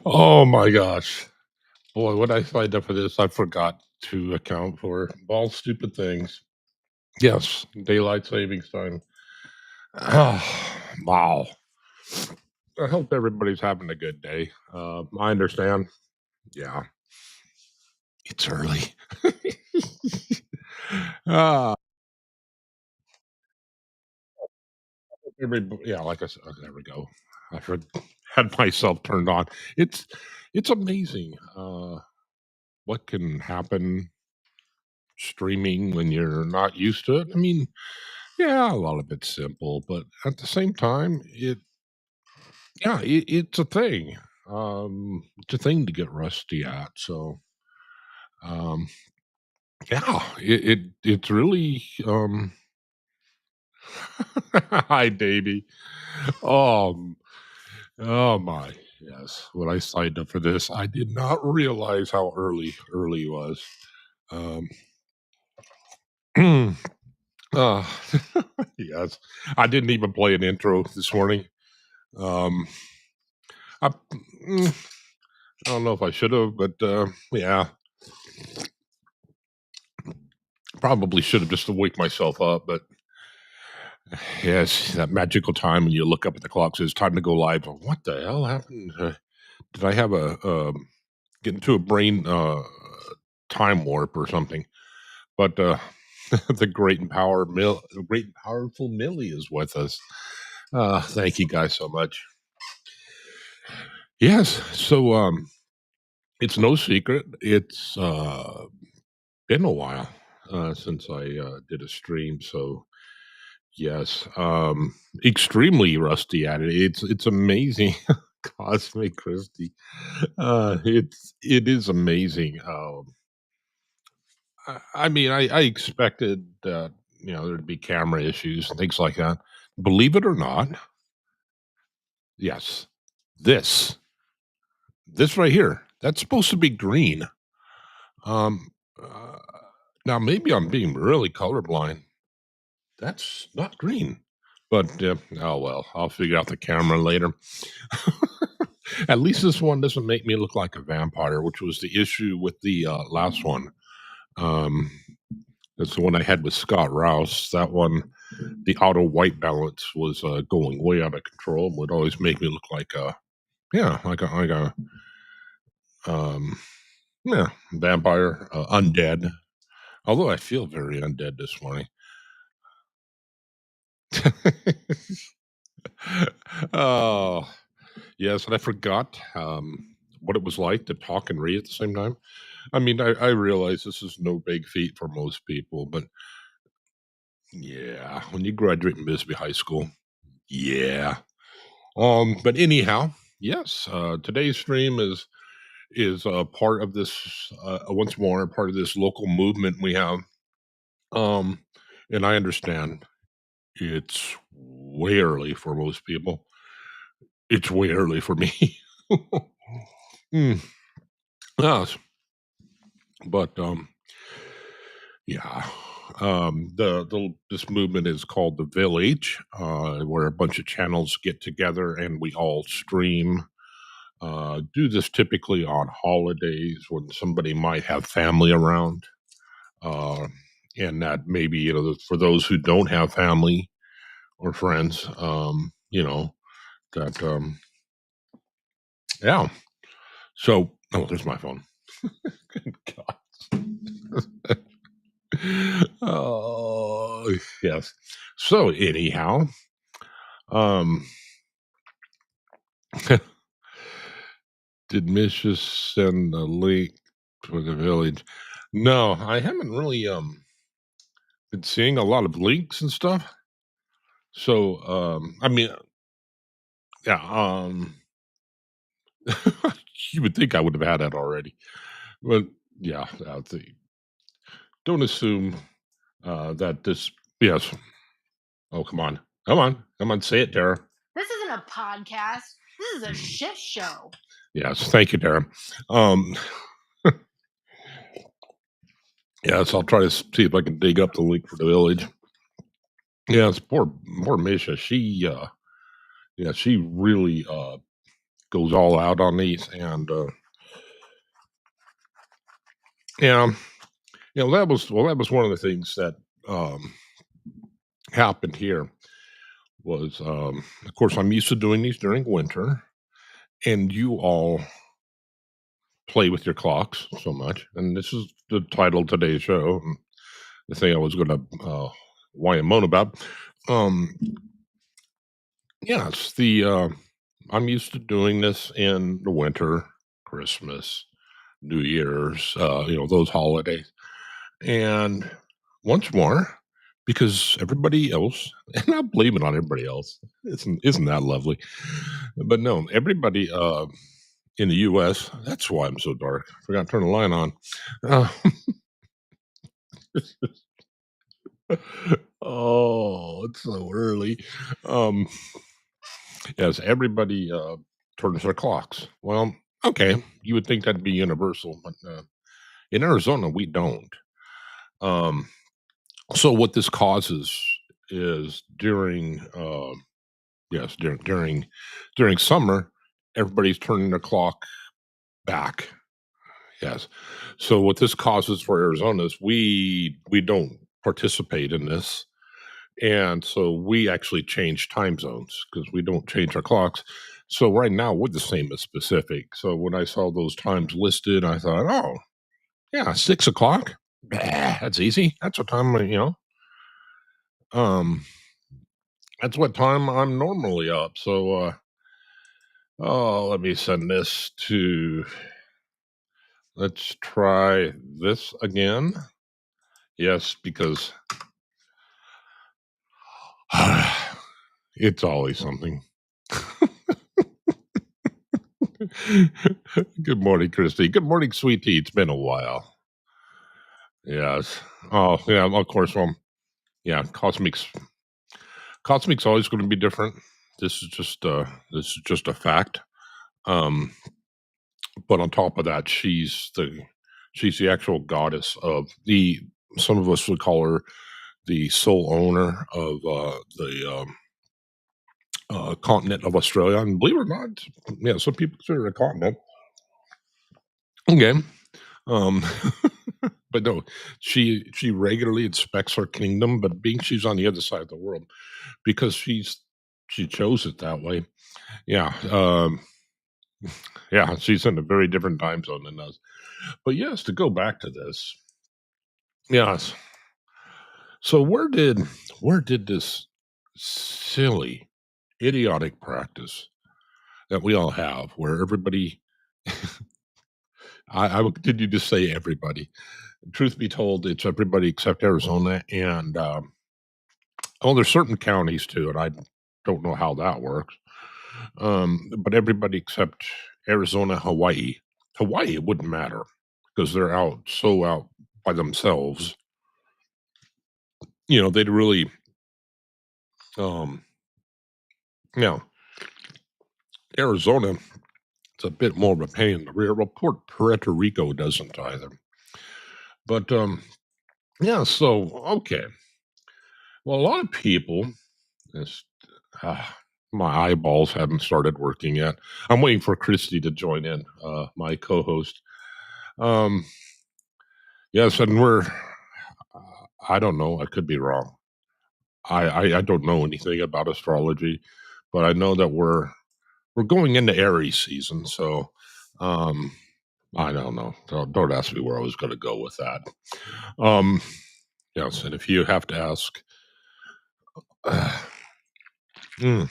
Oh my gosh. Boy, when I signed up for this, I forgot to account for all stupid things. Yes, daylight savings time. Oh, wow. I hope everybody's having a good day. I understand. Yeah, it's early. Ah, yeah, like I said, there we go. Had myself turned on. It's it's amazing what can happen streaming when you're not used to it. I mean, yeah, a lot of it's simple, but at the same time, it's a thing. It's a thing to get rusty at. So, um, yeah, it's really hi, baby. Um, oh my, yes. When I signed up for this, I did not realize how early it was. Um, uh, yes, I didn't even play an intro this morning. Um, I, mm, I don't know if I should have, but yeah, probably should have just to wake myself up. But yes, that magical time when you look up at the clock says time to go live. What the hell happened? Did I have a get into a brain time warp or something? But the great and powerful Millie is with us. Thank you guys so much. Yes, so it's no secret. It's been a while since I did a stream, so yes, extremely rusty at it. It's amazing. Cosmic Christie. It is amazing. I mean, I expected that there'd be camera issues and things like that. Believe it or not, yes, this this right here that's supposed to be green. Um, uh, Now maybe I'm being really colorblind. That's not green. But oh well, I'll figure out the camera later. At least this one doesn't make me look like a vampire, which was the issue with the last one. Um, that's the one I had with Scott Rouse. That one, the auto white balance was going way out of control. It would always make me look like a um, yeah vampire, undead. Although I feel very undead this morning. Oh, yes, and I forgot what it was like to talk and read at the same time. I mean, I realize this is no big feat for most people, but yeah, when you graduate from Bisbee High School, yeah. But anyhow, yes, today's stream is a part of this once more part of this local movement we have. Um, and I understand it's way early for most people. It's way early for me. Mm, yes, but yeah. The this movement is called the Village, where a bunch of channels get together and we all stream. Do this typically on holidays when somebody might have family around, uh, and that maybe for those who don't have family or friends, that yeah. So oh, there's my phone. God. Oh yes. So anyhow, um, did Misha send a link for the village? No, I haven't really been seeing a lot of links and stuff. So I mean, yeah, you would think I would have had that already, but yeah, don't assume that this. Yes. Oh, come on, say it, Tara. This isn't a podcast. This is a shit show. Yes, thank you, Tara. Um, yes, I'll try to see if I can dig up the link for the village. Yes, poor Misha. She Yeah, she really goes all out on these, and yeah, that was one of the things that um, happened here was, of course, I'm used to doing these during winter, and you all play with your clocks so much, and this is the title of today's show. And the thing I was going to whine and moan about. Um, yeah, it's the I'm used to doing this in the winter, Christmas, New Year's, those holidays. And once more, because everybody else, and I blame it on everybody else, isn't that lovely? But no, everybody in the U.S. That's why I'm so dark. Forgot to turn the line on. Uh, oh, it's so early. Um, yes, everybody turns their clocks. Well, okay, you would think that'd be universal, but in Arizona we don't. Um, so what this causes is during summer, everybody's turning their clock back. Yes. So what this causes for Arizona is we don't participate in this. And so we actually change time zones because we don't change our clocks. So right now we're the same as Pacific. So when I saw those times listed, I thought, oh yeah, 6 o'clock. That's easy. That's what time um that's what time I'm normally up. So oh, let me send this to let's try this again. Yes, because it's always something. Good morning, Christy. Good morning, sweet tea. It's been a while. Yes. Oh, yeah. Of course. Well, yeah. Cosmic's always going to be different. This is just a fact. Um, but on top of that, she's the actual goddess of the. Some of us would call her the sole owner of the continent of Australia, and believe it or not, yeah, some people consider it a continent. Okay. Um, but no, she regularly inspects her kingdom, but being she's on the other side of the world because she chose it that way. Yeah, yeah, she's in a very different time zone than us. But yes, to go back to this, yes. So where did this silly, idiotic practice that we all have, where everybody, I will continue to say everybody. Truth be told, it's everybody except Arizona, and oh, there's certain counties too, and I don't know how that works. But everybody except Arizona, Hawaii. Hawaii, it wouldn't matter because they're out by themselves. They'd really, um, now Arizona, it's a bit more of a pain in the rear. Well, poor Puerto Rico doesn't either. But yeah, so okay. Well, a lot of people, it's, ah, my eyeballs haven't started working yet. I'm waiting for Christy to join in, my co-host. Um, yes, and I don't know. I could be wrong. I don't know anything about astrology, but I know that we're going into Aries season, so um, I don't know. Don't ask me where I was going to go with that. Um, yes, and if you have to ask, mm,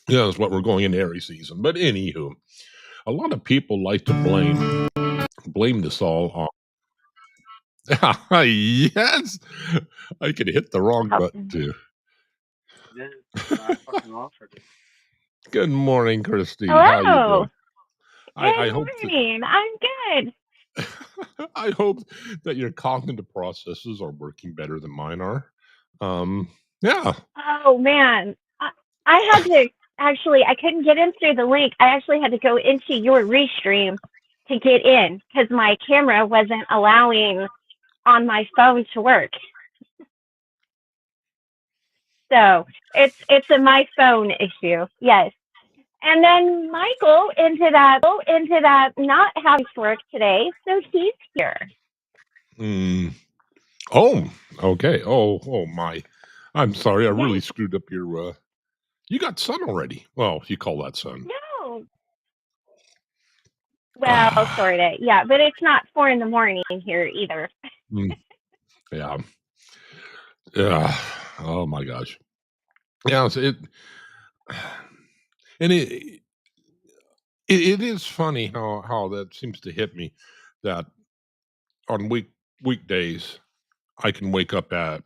yeah, that's what we're going into Aries season. But anywho, a lot of people like to blame this all on. Yes, I could hit the wrong button too. Good morning, Christy. How you Hello. doing? I Good hope that morning. I'm good. I hope that your cognitive processes are working better than mine are. Um, yeah. Oh man, I had to I couldn't get in through the link. I actually had to go into your restream to get in because my camera wasn't allowing on my phone to work. So it's a my phone issue. Yes. And then Michael into that not having to work today, so he's here. Mm. Oh, okay. Oh my. I'm sorry. I really Yes. screwed up your. You got sun already. Well, you call that sun. No. Well, sort of. Yeah, but it's not 4 a.m. here either. Mm, yeah. Yeah. Oh my gosh. Yeah. And it is funny how that seems to hit me that on weekdays I can wake up at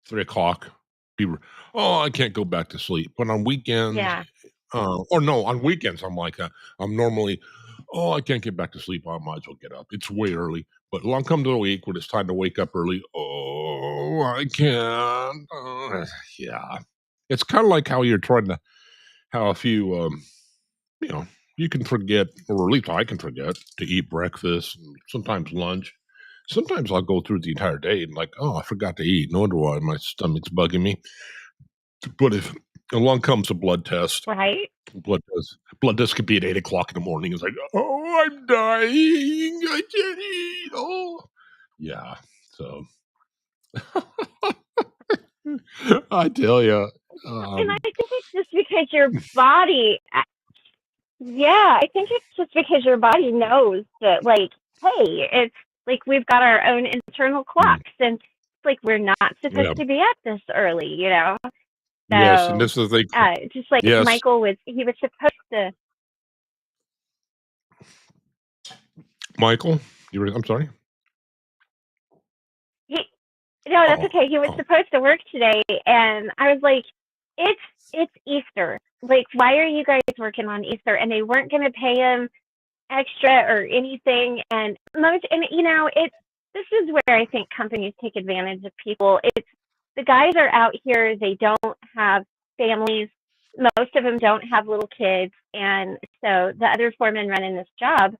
3 o'clock. Oh, I can't go back to sleep. But on weekends, Yeah. or no, on weekends I'm like I'm normally, oh, I can't get back to sleep. I might as well get up. It's way early. But along comes the week when it's time to wake up early. Oh, I can't. Yeah, it's kind of like how you're trying to how if you know, you can forget, or at least I can forget to eat breakfast and sometimes lunch. Sometimes I'll go through the entire day and like, oh, I forgot to eat. No wonder why my stomach's bugging me. But if along comes a Right? blood test could be at 8 o'clock in the morning. It's like, oh, I'm dying. I can't eat. Oh, yeah. So I tell you, And I think it's just because your body, yeah, I think it's just because your body knows that, like, hey, it's like we've got our own internal clocks, and it's like we're not supposed yeah, to be up this early, you know? yes, and So, this is the just like yes, Michael he was supposed to, Michael. I'm sorry. he, no, that's Oh, okay. He was oh, supposed to work today, and I was like, it's Easter. Like, why are you guys working on Easter? And they weren't going to pay him extra or anything. And this is where I think companies take advantage of people. It's the guys are out here, they don't have families. Most of them don't have little kids. And so the other foreman running this job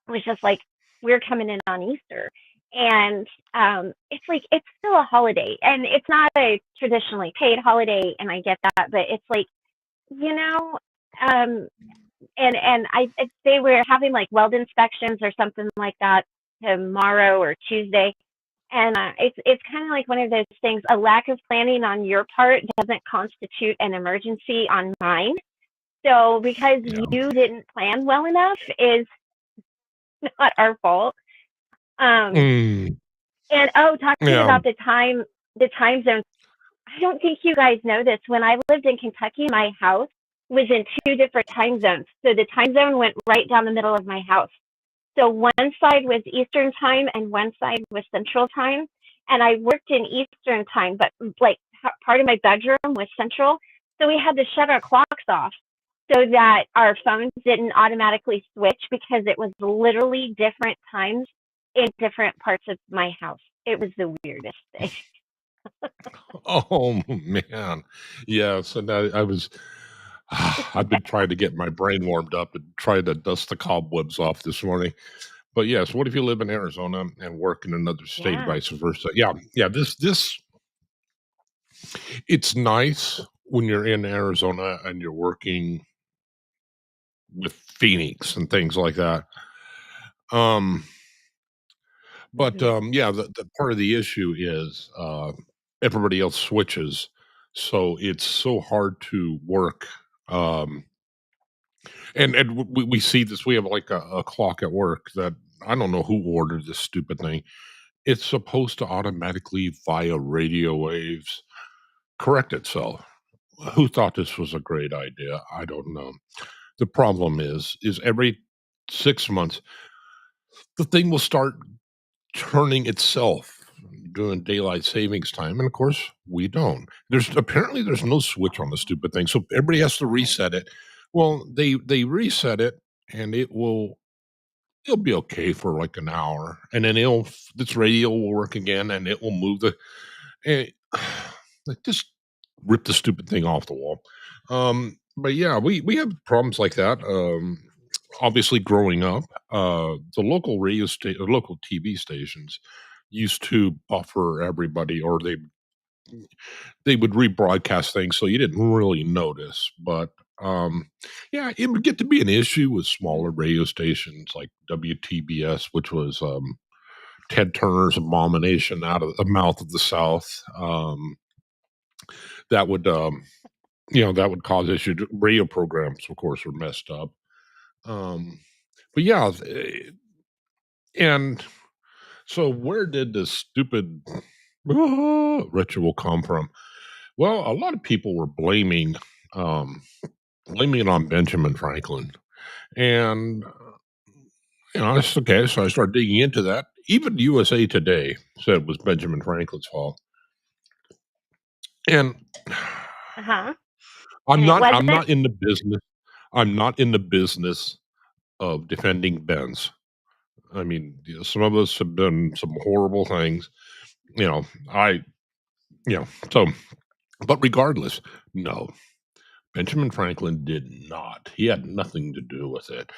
was just like, we're coming in on Easter. And it's like, it's still a holiday. And it's not a traditionally paid holiday. And I get that. But it's like, you know, um, and they were having like weld inspections or something like that tomorrow or Tuesday. And it's kind of like one of those things. A lack of planning on your part doesn't constitute an emergency on mine. So because yeah. you didn't plan well enough is not our fault. Um, Mm, and talking yeah. about the time zone. I don't think you guys know this. When I lived in Kentucky, my house was in 2 different time zones. So the time zone went right down the middle of my house. So one side was Eastern time and one side was Central time. And I worked in Eastern time, but like part of my bedroom was Central. So we had to shut our clocks off so that our phones didn't automatically switch because it was literally different times in different parts of my house. It was the weirdest thing. Oh man, yeah. So now I was. I've been trying to get my brain warmed up and try to dust the cobwebs off this morning. But yes, what if you live in Arizona and work in another state, Yeah. vice versa? Yeah, yeah. This it's nice when you're in Arizona and you're working with Phoenix and things like that. Um, but Hmm. yeah, the part of the issue is everybody else switches, so it's so hard to work. Um, and we see this. We have like a clock at work that I don't know who ordered this stupid thing. It's supposed to automatically via radio waves correct itself. Who thought this was a great idea? I don't know. The problem is every 6 months the thing will start turning itself during daylight savings time, and of course we don't. There's no switch on the stupid thing, so everybody has to Right. reset it. Well, they reset it, and it'll be okay for like an hour, and then this radio will work again, and it will move and like just rip the stupid thing off the wall. But yeah, we have problems like that. Obviously, growing up, the local TV stations used to buffer everybody, or they they would rebroadcast things, so you didn't really notice. But yeah, it would get to be an issue with smaller radio stations like WTBS, which was Ted Turner's abomination out of the mouth of the South. That would that would cause issues. Radio programs, of course, were messed up. But yeah, and so where did this stupid ritual come from? Well, a lot of people were blaming it on Benjamin Franklin, and it's okay. So I started digging into that. Even USA Today said it was Benjamin Franklin's fault, and Uh-huh. I'm And it not. I'm wasn't? not in the business. I'm not in the business of defending Benz. I mean, some of us have done some horrible things. So, but regardless, no, Benjamin Franklin did not. He had nothing to do with it.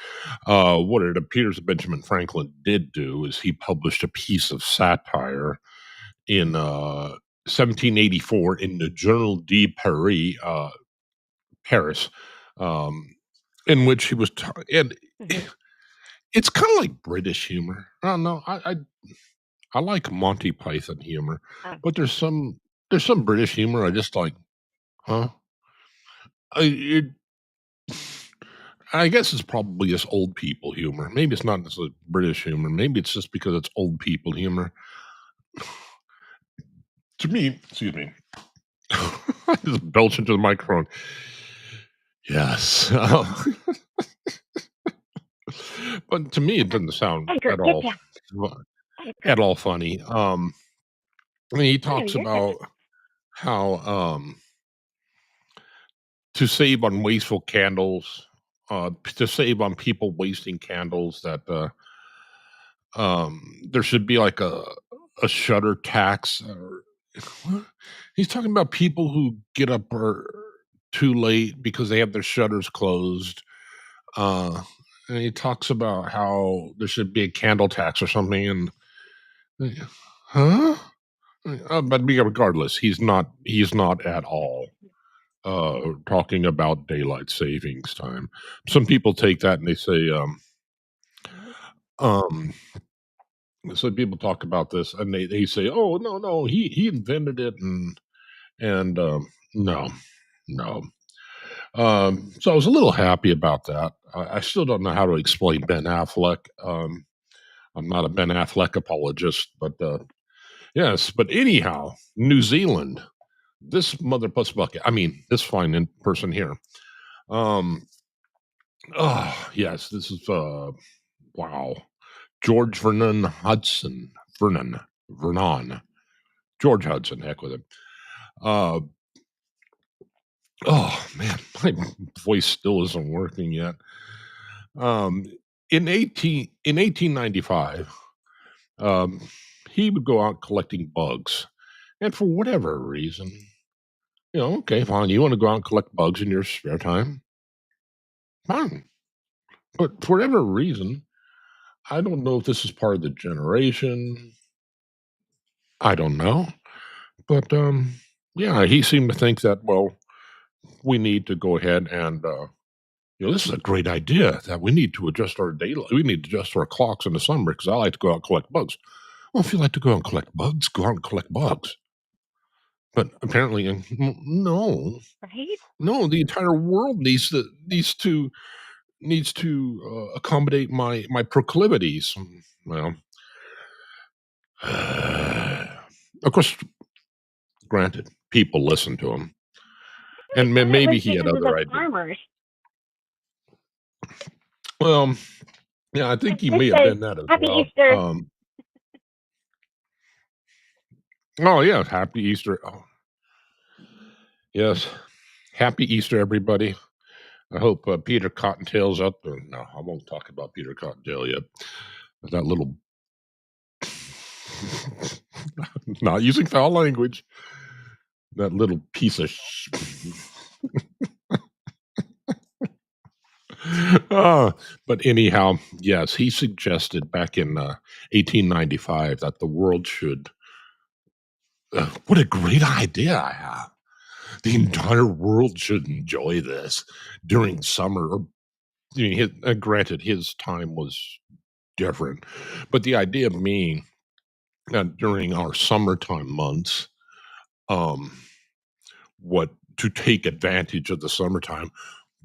What it appears that Benjamin Franklin did do is he published a piece of satire in 1784 in the Journal de Paris, Paris, in which he was, and Mhm. it's kind of like British humor. I don't know. I like Monty Python humor, Oh. but there's some British humor I just like. Huh? I guess it's probably just old people humor. Maybe it's not necessarily British humor. Maybe it's just because it's old people humor. To me, excuse me, I just belch into the microphone. Yes. But to me, it doesn't sound Edgar, at get all down. Edgar. funny. I mean, he No, talks you're good. about how to save on wasteful candles, to save on people wasting candles, that there should be like a shutter tax. What? He's talking about people who get up too late because they have their shutters closed. And he talks about how there should be a candle tax or something. And huh? But regardless, he's not at all talking about daylight savings time. Some people take that and they say, so people talk about this and they say, oh no, he invented it, and no. So I was a little happy about that. I still don't know how to explain Ben Affleck. I'm not a Ben Affleck apologist, but yes. But anyhow, New Zealand, this mother puss bucket. I mean, this fine person here. Oh yes, this is wow. George Vernon, George Hudson. Heck with him. Uh, oh man, my voice still isn't working yet. In 1895, he would go out collecting bugs, and for whatever reason, okay, fine, you want to go out and collect bugs in your spare time, fine. But for whatever reason, I don't know if this is part of the generation. I don't know, but yeah, he seemed to think that, well, we need to go ahead and this is a great idea, that we need to adjust our daylight. We need to adjust our clocks in the summer because I like to go out and collect bugs. Well, if you like to go out and collect bugs, go out and collect bugs. But apparently, no, Right? no, the entire world needs to accommodate my proclivities. Well, of course, granted, people listen to him, and Thought it maybe was he had because of other the ideas. farmers. Well, yeah, I think he This may have says, been that as Happy well. Easter. Oh yeah, happy Easter. Oh, yes, happy Easter, everybody. I hope Peter Cottontail's up there. No, I won't talk about Peter Cottontail yet. That little, not using foul language. That little piece of. But anyhow, yes, he suggested back in 1895 that the world should what a great idea I have. The entire world should enjoy this during summer. I mean, granted, his time was different, but the idea being that during our summertime months, um, what to take advantage of the summertime,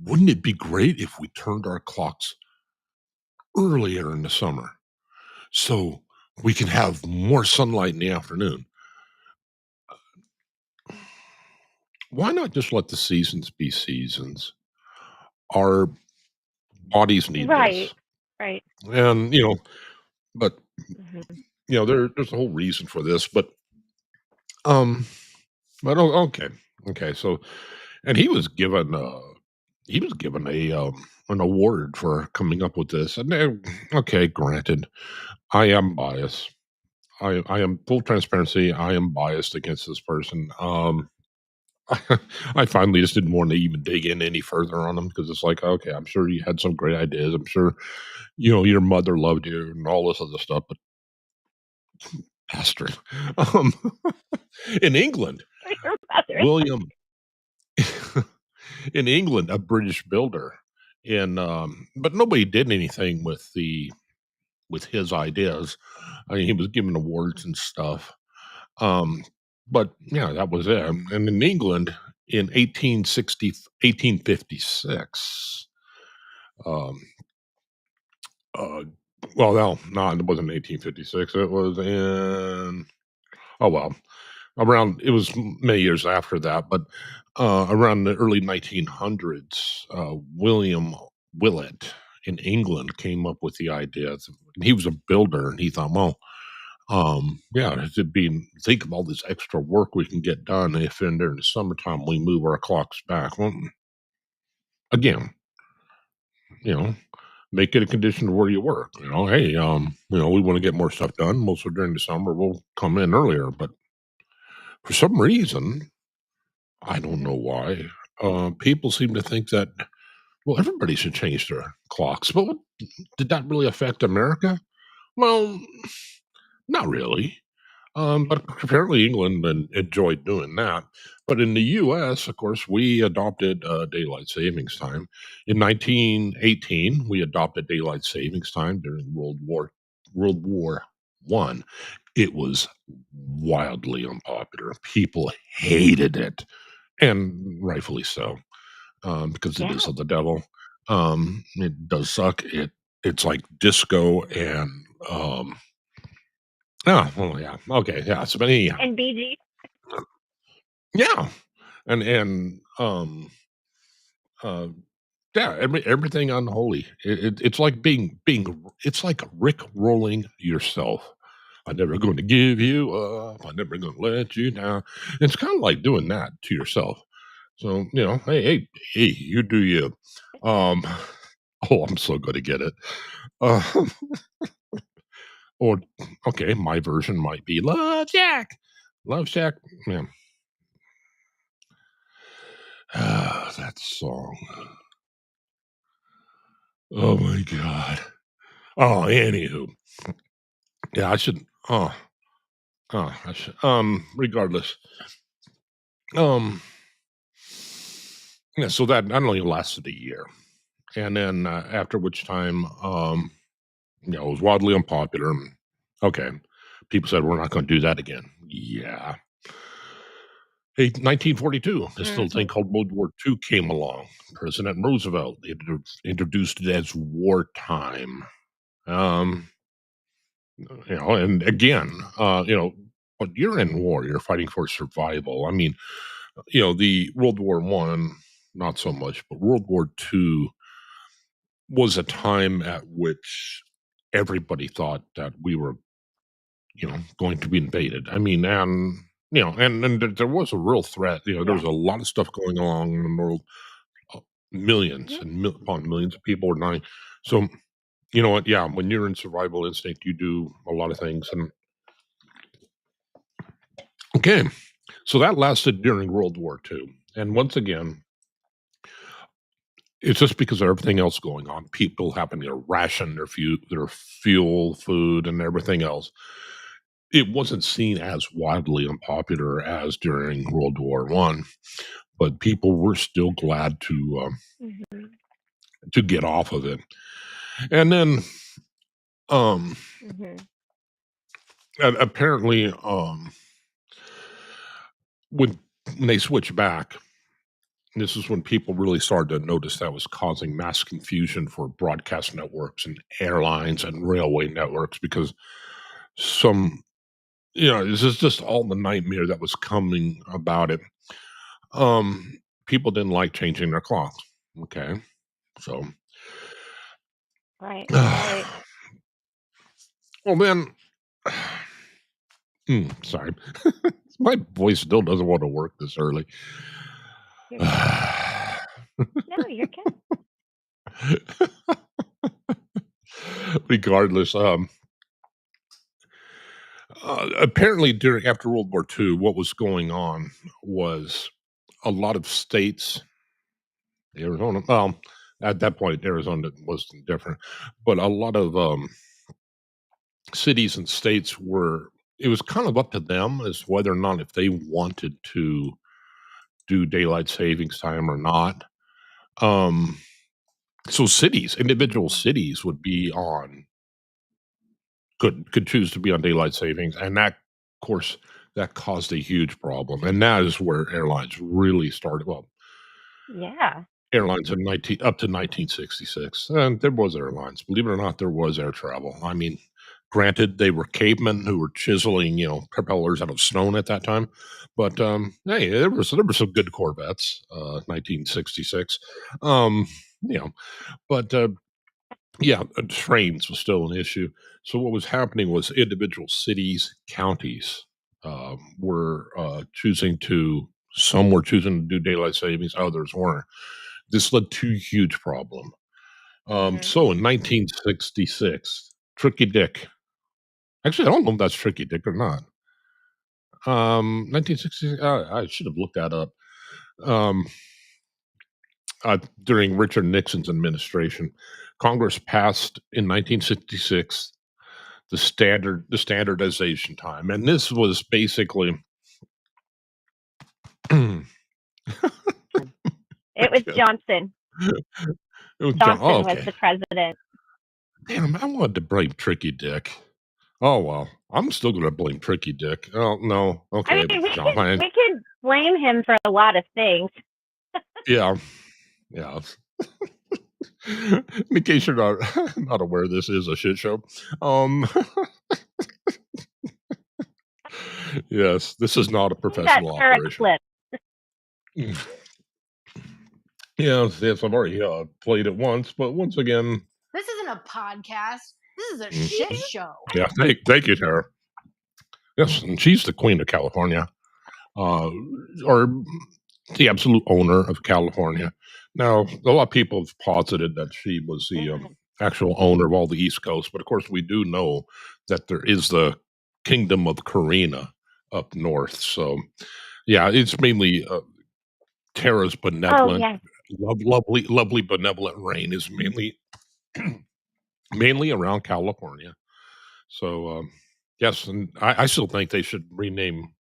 wouldn't it be great if we turned our clocks earlier in the summer so we can have more sunlight in the afternoon? Why not just let the seasons be seasons? Our bodies need Right. this. Right. And, but, Hmm. there's a whole reason for this, um, okay. Okay. So, and he was given an award for coming up with this. And okay, granted, I am biased. I am full transparency. I am biased against this person. I finally just didn't want to even dig in any further on him because it's like, okay, I'm sure you had some great ideas. I'm sure, your mother loved you and all this other stuff, but bastard. Um, in England, Your mother. William, in England, a British builder, but nobody did anything with his ideas. I mean, he was given awards and stuff. Um, but yeah, that was it. And in England, in 1856, um, uh, well, no, it wasn't 1856. It was in, oh, well, it was many years after that, but around the early 1900s, William Willett in England came up with the idea. And he was a builder, and he thought, well, yeah, think of all this extra work we can get done if during the summertime we move our clocks back. Well, again, you know, make it a condition of where you work. Hey, we want to get more stuff done. Mostly during the summer, we'll come in earlier. But for some reason, I don't know why, people seem to think that, well, everybody should change their clocks. But did that really affect America? Well, not really. But apparently England enjoyed doing that. But in the U.S., of course, we adopted daylight savings time. In 1918, we adopted daylight savings time during World War One. It was wildly unpopular. People hated it, and rightfully so, because it Yeah. is of the devil. It does suck. It's like disco and oh, well, yeah. Okay, yeah. So, but anyhow, And BG. yeah, and uh, yeah, everything unholy. It's like it's like Rick rolling yourself. I'm never going to give you up. I'm never going to let you down. It's kind of like doing that to yourself. So hey, you do you. Um, oh, I'm so going to get it. Uh, or okay, my version might be Love Jack. Love Shack. Yeah. That song. Oh my god. Oh, anywho. Yeah, I should I should regardless. Um yeah, so that only lasted a year. And then after which time it was wildly unpopular. Okay. People said we're not gonna do that again. Yeah. Hey, 1942, this little thing Hmm. called World War II came along. President Roosevelt introduced it as wartime. Um, and again, when you're in war, you're fighting for survival. I mean, the World War One, not so much, but World War II was a time at which everybody thought that we were, going to be invaded. I mean, and there was a real threat. There Yeah. was a lot of stuff going on in the world. uh, Millions Mhm. and upon millions of people were dying. So, you know what? Yeah, when you're in survival instinct, you do a lot of things. And okay, so that lasted during World War II. And once again, it's just because of everything else going on. People happen to ration their fuel, food, and everything else. it wasn't seen as wildly unpopular as during World War One, but people were still glad Mhm. to get off of it. And then um, Mhm. apparently when they switched back, this is when people really started to notice that was causing mass confusion for broadcast networks and airlines and railway networks because some, this is just all the nightmare that was coming about it. People didn't like changing their clocks. Okay, so Right. well, Right. then, sorry, my voice still doesn't want to work this early. You're good. No, you're good. Regardless, apparently during after World War II, what was going on was a lot of states, Arizona. At that point, Arizona was different, but a lot of cities and states were. It was kind of up to them as whether or not if they wanted to do daylight savings time or not. Um, so individual Mhm. cities would be on could choose to be on daylight savings, and that, of course, that caused a huge problem, and that is where airlines really started. Well, Yeah. airlines in 19 up to 1966, and there was airlines. Believe it or not, there was air travel. I mean, granted, they were cavemen who were chiseling, propellers out of stone at that time, but hey, there were some good Corvettes. 1966, um, you know, but yeah, trains was still an issue. So what was happening was individual cities, counties were choosing to. Some were choosing to do daylight savings, others weren't. This led to a huge problem. Mhm. So in 1966, Tricky Dick. Actually, I don't know if that's Tricky Dick or not. 1960. I should have looked that up. Um, During Richard Nixon's administration, Congress passed in 1966 the standardization time, and this was basically it It was Johnson. was John. Oh, Johnson was okay. the president. Damn, I wanted to blame Tricky Dick. Oh well, I'm still going to blame Tricky Dick. Oh no, I okay, mean, we John. could we could blame him for a lot of things. Yeah, yeah. In case you're not aware, this is a shit show. Um, yes, this is not a Play that professional Tara operation. clip. Yes, yes, I've already played it once, but once again, This isn't a podcast. This is a mm, shit show. yeah. Thank you, Tara. Yes, and she's the queen of California, or the absolute owner of California. Now, a lot of people have posited that she was the Mhm. actual owner of all the East Coast, but of course, we do know that there is the Kingdom of Karina up north. So, yeah, it's mainly Tara's Oh benevolent, yes. lovely benevolent reign is mainly around California. So, yes, and I still think they should rename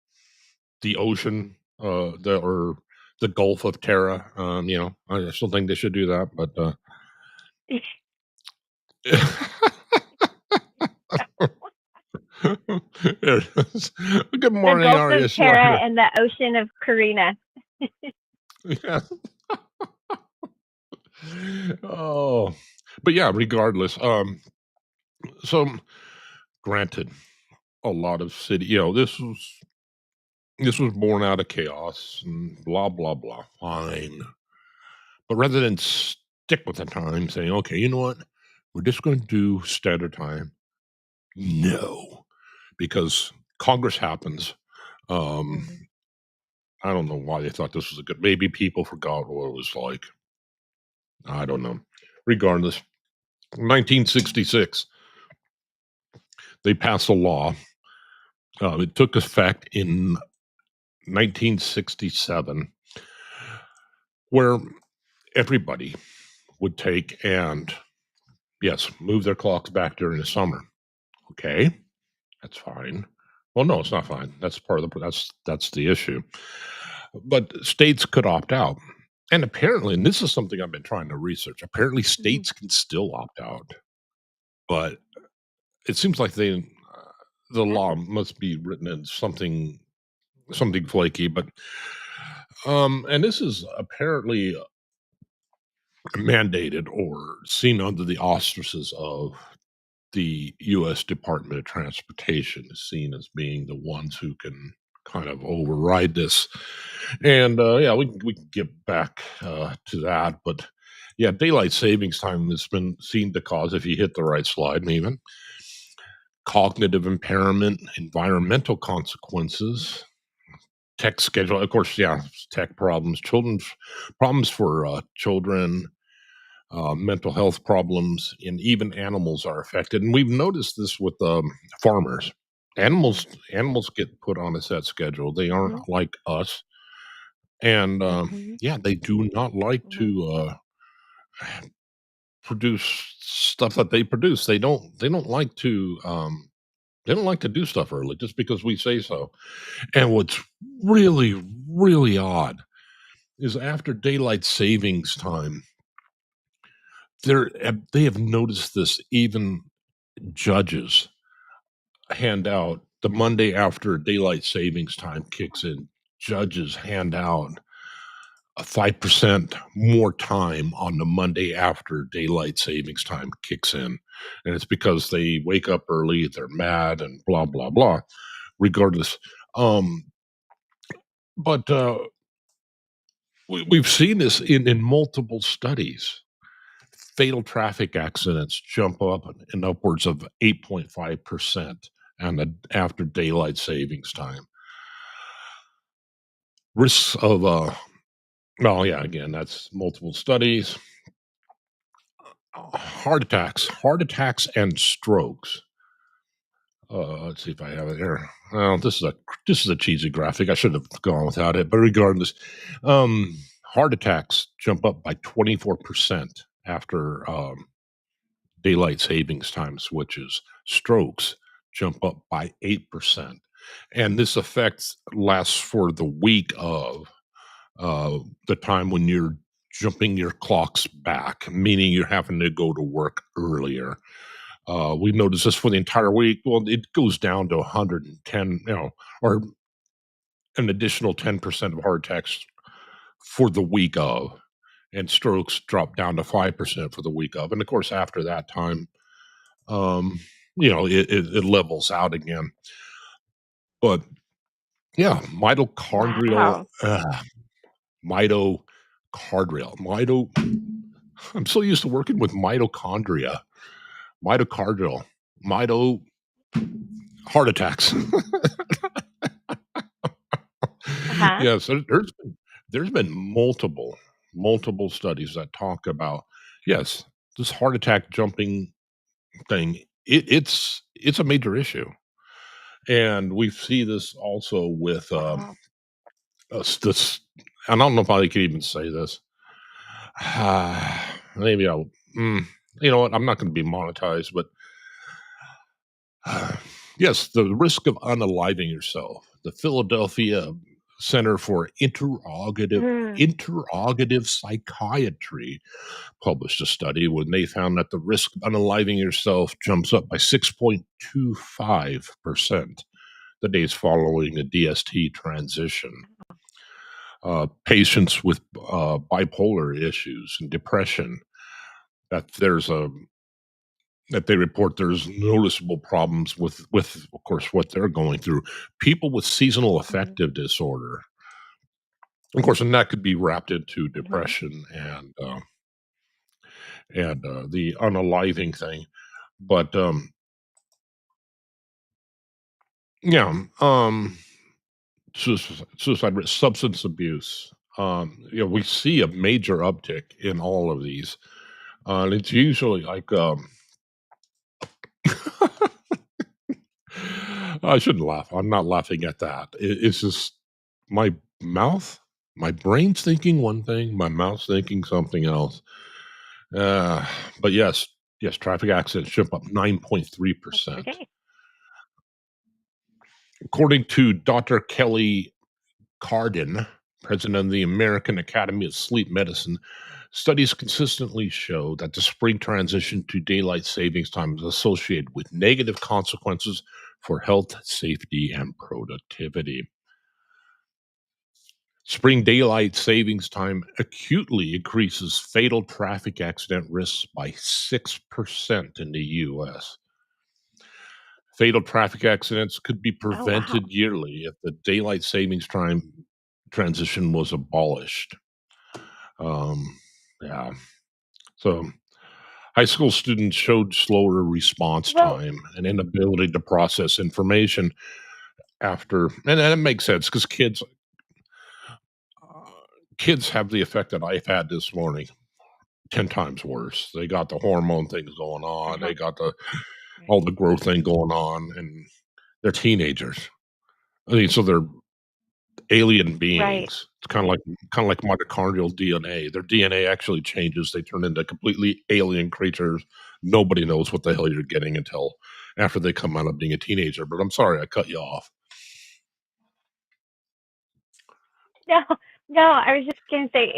the ocean, or the Gulf of Terra. I still think they should do that. But there it is. Good The morning, Gulf Arya of Tara Schreier. and the Ocean of Karina. Yeah. Oh, but yeah. Regardless, so granted, a lot of city. This was born out of chaos and blah blah blah. Fine. But rather than stick with the time, saying, okay, you know what? We're just going to do standard time. No, because Congress happens. Um, Mhm. I don't know why they thought this was a good. Maybe people forgot what it was like. I don't know. Regardless, 1966, they passed a law. It took effect in 1967, where everybody would take and, yes, move their clocks back during the summer. Okay, that's fine. Well, no, it's not fine. That's part of that's the issue. But states could opt out. And apparently, and this is something I've been trying to research, apparently Mhm. states can still opt out, but it seems like the law Oh. must be written in something flaky, but and this is apparently mandated or seen under the auspices of the US Department of Transportation, is seen as being the ones who can kind of override this. And yeah, we can get back to that, but yeah, daylight savings time has been seen to cause, if you hit the right slide, even cognitive impairment, environmental consequences, tech schedule, of course, yeah, tech problems, children's problems for children, mental health problems, and even animals are affected. And we've noticed this with farmers. Animals get put on a set schedule. They aren't Mhm. like us, and Mhm. yeah, they do not like Mhm. to produce stuff that they produce. They don't. They don't like to. They don't like to do stuff early just because we say so. And what's really, really odd is after daylight savings time, they have noticed this. Even judges hand out the Monday after daylight savings time kicks in. Judges hand out a 5% more time on the Monday after daylight savings time kicks in. And it's because they wake up early, they're mad, and blah, blah, blah, regardless. Um, but we've seen this in multiple studies. Fatal traffic accidents jump up in upwards of 8.5% and after daylight savings time. Risks of well, yeah, again, that's multiple studies. Heart attacks and strokes. Let's see if I have it here. Well, this is a cheesy graphic. I should have gone without it, but regardless, um, heart attacks jump up by 24% after daylight savings time switches. Strokes jump up by 8%, and this effect lasts for the week of the time when you're jumping your clocks back, meaning you're having to go to work earlier. We noticed this for the entire week. Well, it goes down to 110, or an additional 10% of heart attacks for the week of, and strokes drop down to 5% for the week of. And of course, after that time, um, it levels out again. But yeah, Wow. mitochondrial. I'm so used to working with mitochondrial, mito heart attacks. Uh-huh. Yes, there's been multiple studies that talk about, yes, this heart attack jumping thing. It's a major issue, and we see this also with Wow. this. I don't know if I can even say this. Maybe I'll. Mm, you know what? I'm not going to be monetized, but yes, the risk of unaliving yourself. The Philadelphia Center for Mm. Interrogative Psychiatry published a study when they found that the risk of unaliving yourself jumps up by 6.25% the days following a DST transition. Patients with bipolar issues and depression, that there's a that they report there's noticeable problems with of course what they're going through. People with seasonal Mhm. affective disorder, of course, and that could be wrapped into Mhm. depression and the unaliving thing. But yeah, suicide risk, substance abuse. We see a major uptick in all of these, and it's usually like I shouldn't laugh. I'm not laughing at that. It's just my mouth, my brain's thinking one thing, my mouth's thinking something else. Uh, but yes, traffic accidents jump up 9.3%. Okay. According to Dr. Kelly Carden, president of the American Academy of Sleep Medicine, studies consistently show that the spring transition to daylight savings time is associated with negative consequences for health, safety, and productivity. Spring daylight savings time acutely increases fatal traffic accident risks by 6% in the US. Fatal traffic accidents could be Oh wow. prevented yearly if the daylight savings time transition was abolished. Um, yeah. So high school students showed slower response Well, time and inability to process information after, and it makes sense because kids have the effect that I've had this morning. 10 times worse. They got the hormone things going on. They got all right. the growth thing going on, and they're teenagers. I mean, so they're alien Right. beings. It's kind of like mitochondrial DNA. Their DNA actually changes. They turn into completely alien creatures. Nobody knows what the hell you're getting until after they come out of being a teenager. But I'm sorry, I cut you off. No, no, I was just gonna say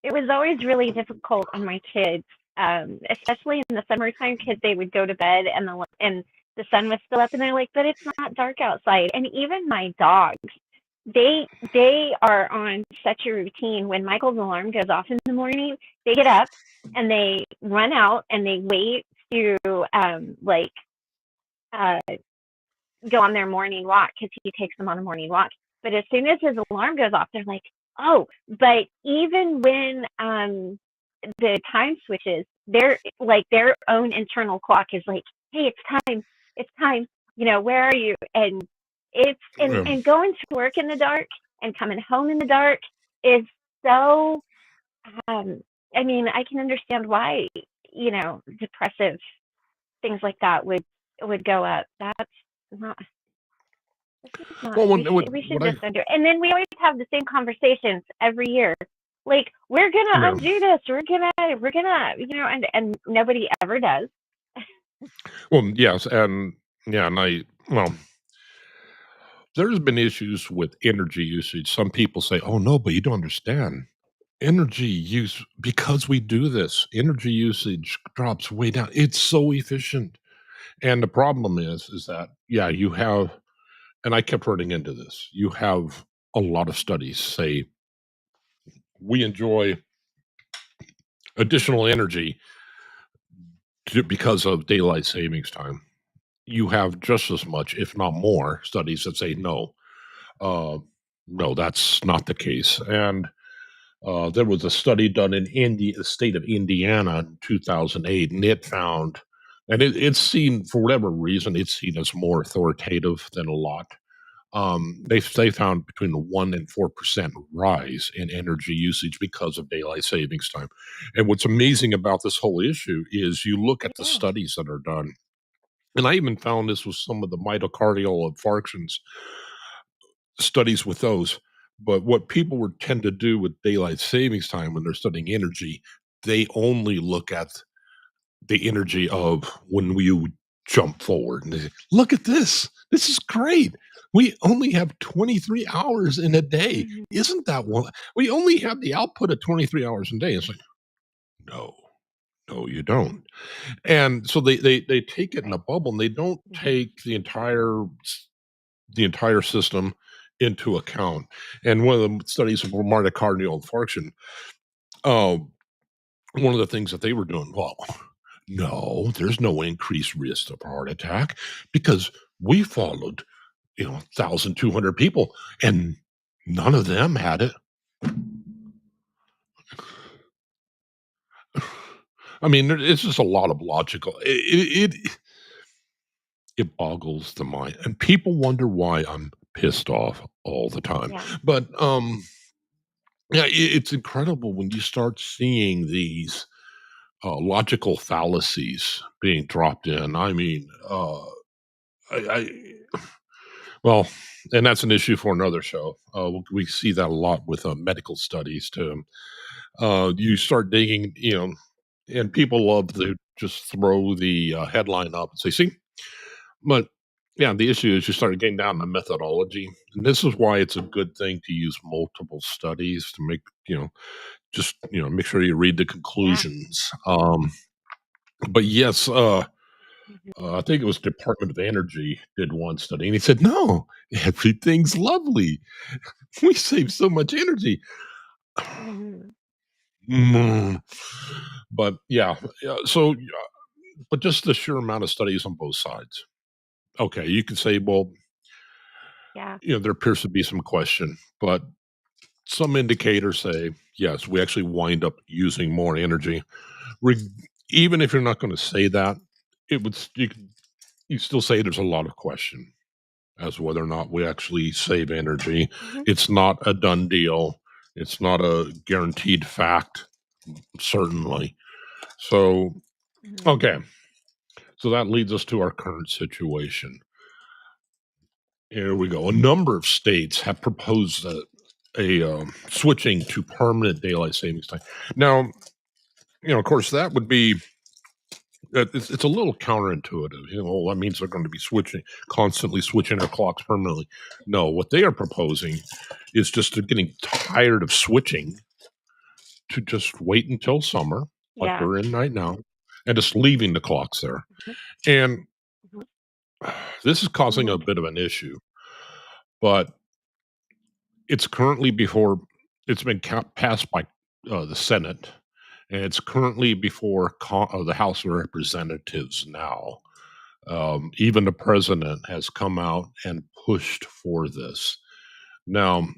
it was always really difficult on my kids, especially in the summertime because they would go to bed and the sun was still up and they're like, but it's not dark outside. And even my dogs, they are on such a routine. When Michael's alarm goes off in the morning, they get up and they run out and they wait to like uh go on their morning walk because he takes them on a morning walk. But as soon as his alarm goes off, they're like, "Oh!" But even when the time switches, their own internal clock is like, "Hey, it's time. You know, where are you?" And it's Um, and going to work in the dark and coming home in the dark is so. Um, I mean, I can understand why depressive things like that would go up. That's not this is not. well, We should what I just undo. And then we always have the same conversations every year. Like we're gonna yeah. undo this. We're gonna and nobody ever does. Well, yes, and yeah, and there's been issues with energy usage. Some people say, "Oh no, but you don't understand." Energy use because we do this, energy usage drops way down. It's so efficient. And the problem is that yeah, you have and I kept running into this. You have a lot of studies say we enjoy additional energy because of daylight savings time. You have just as much, if not more, studies that say no. Uh, no, that's not the case. And there was a study done in the state of Indiana in 2008, and it found, and it's seen for whatever reason, it's seen as more authoritative than a lot. They found between a 1 and 4% rise in energy usage because of daylight savings time. And what's amazing about this whole issue is you look at the Yeah. studies that are done, and I even found this with some of the myocardial infarctions studies with those. But what people would tend to do with daylight savings time when they're studying energy, they only look at the energy of when we would jump forward and they say, look at this. This is great. We only have 23 hours in a day. Mhm. Isn't that one? We only have the output of 23 hours a day. It's like, no, no, you don't. And so they take it in a Right. bubble and they don't Mhm. take the entire system into account. And one of the studies of myocardial infarction, uh, one of the things that they were doing, well, no, there's no increased risk of heart attack because we followed, 1,200 people and none of them had it. I mean, it's just a lot of logical. It boggles the mind, and people wonder why I'm pissed off all the time. Yeah. But yeah, it's incredible when you start seeing these logical fallacies being dropped in. I mean, I well, and that's an issue for another show. We see that a lot with medical studies too. You start digging, and people love to just throw the headline up and say, "See," but Yeah, the issue is you start getting down the methodology, and this is why it's a good thing to use multiple studies to make just make sure you read the Yeah. conclusions. But yes, Mhm. I think it was Department of Energy did one study, and he said, "No, everything's lovely. We save so much energy." Mhm. Mm. But yeah. So, but just the sheer amount of studies on both sides. Okay, you could say, well, Yeah. there appears to be some question, but some indicators say yes, we actually wind up using more energy. Re- Even if you're not going to say that, it would you still say there's a lot of question as to whether or not we actually save energy. Mhm. It's not a done deal. It's not a guaranteed fact, certainly. So, Mhm. okay. So that leads us to our current situation. Here we go. A number of states have proposed switching to permanent daylight savings time. Now, of course, that would be it's a little counterintuitive. Well, that means they're going to be constantly switching their clocks permanently. No, what they are proposing is just getting tired of switching to just wait until summer, like Yeah. we're in right now, and just leaving the clocks there. Mhm. And Mhm. this is causing a Mhm. bit of an issue, but it's currently before it's been passed by the Senate, and it's currently before the House of Representatives now. Even the president has come out and pushed for this. Now,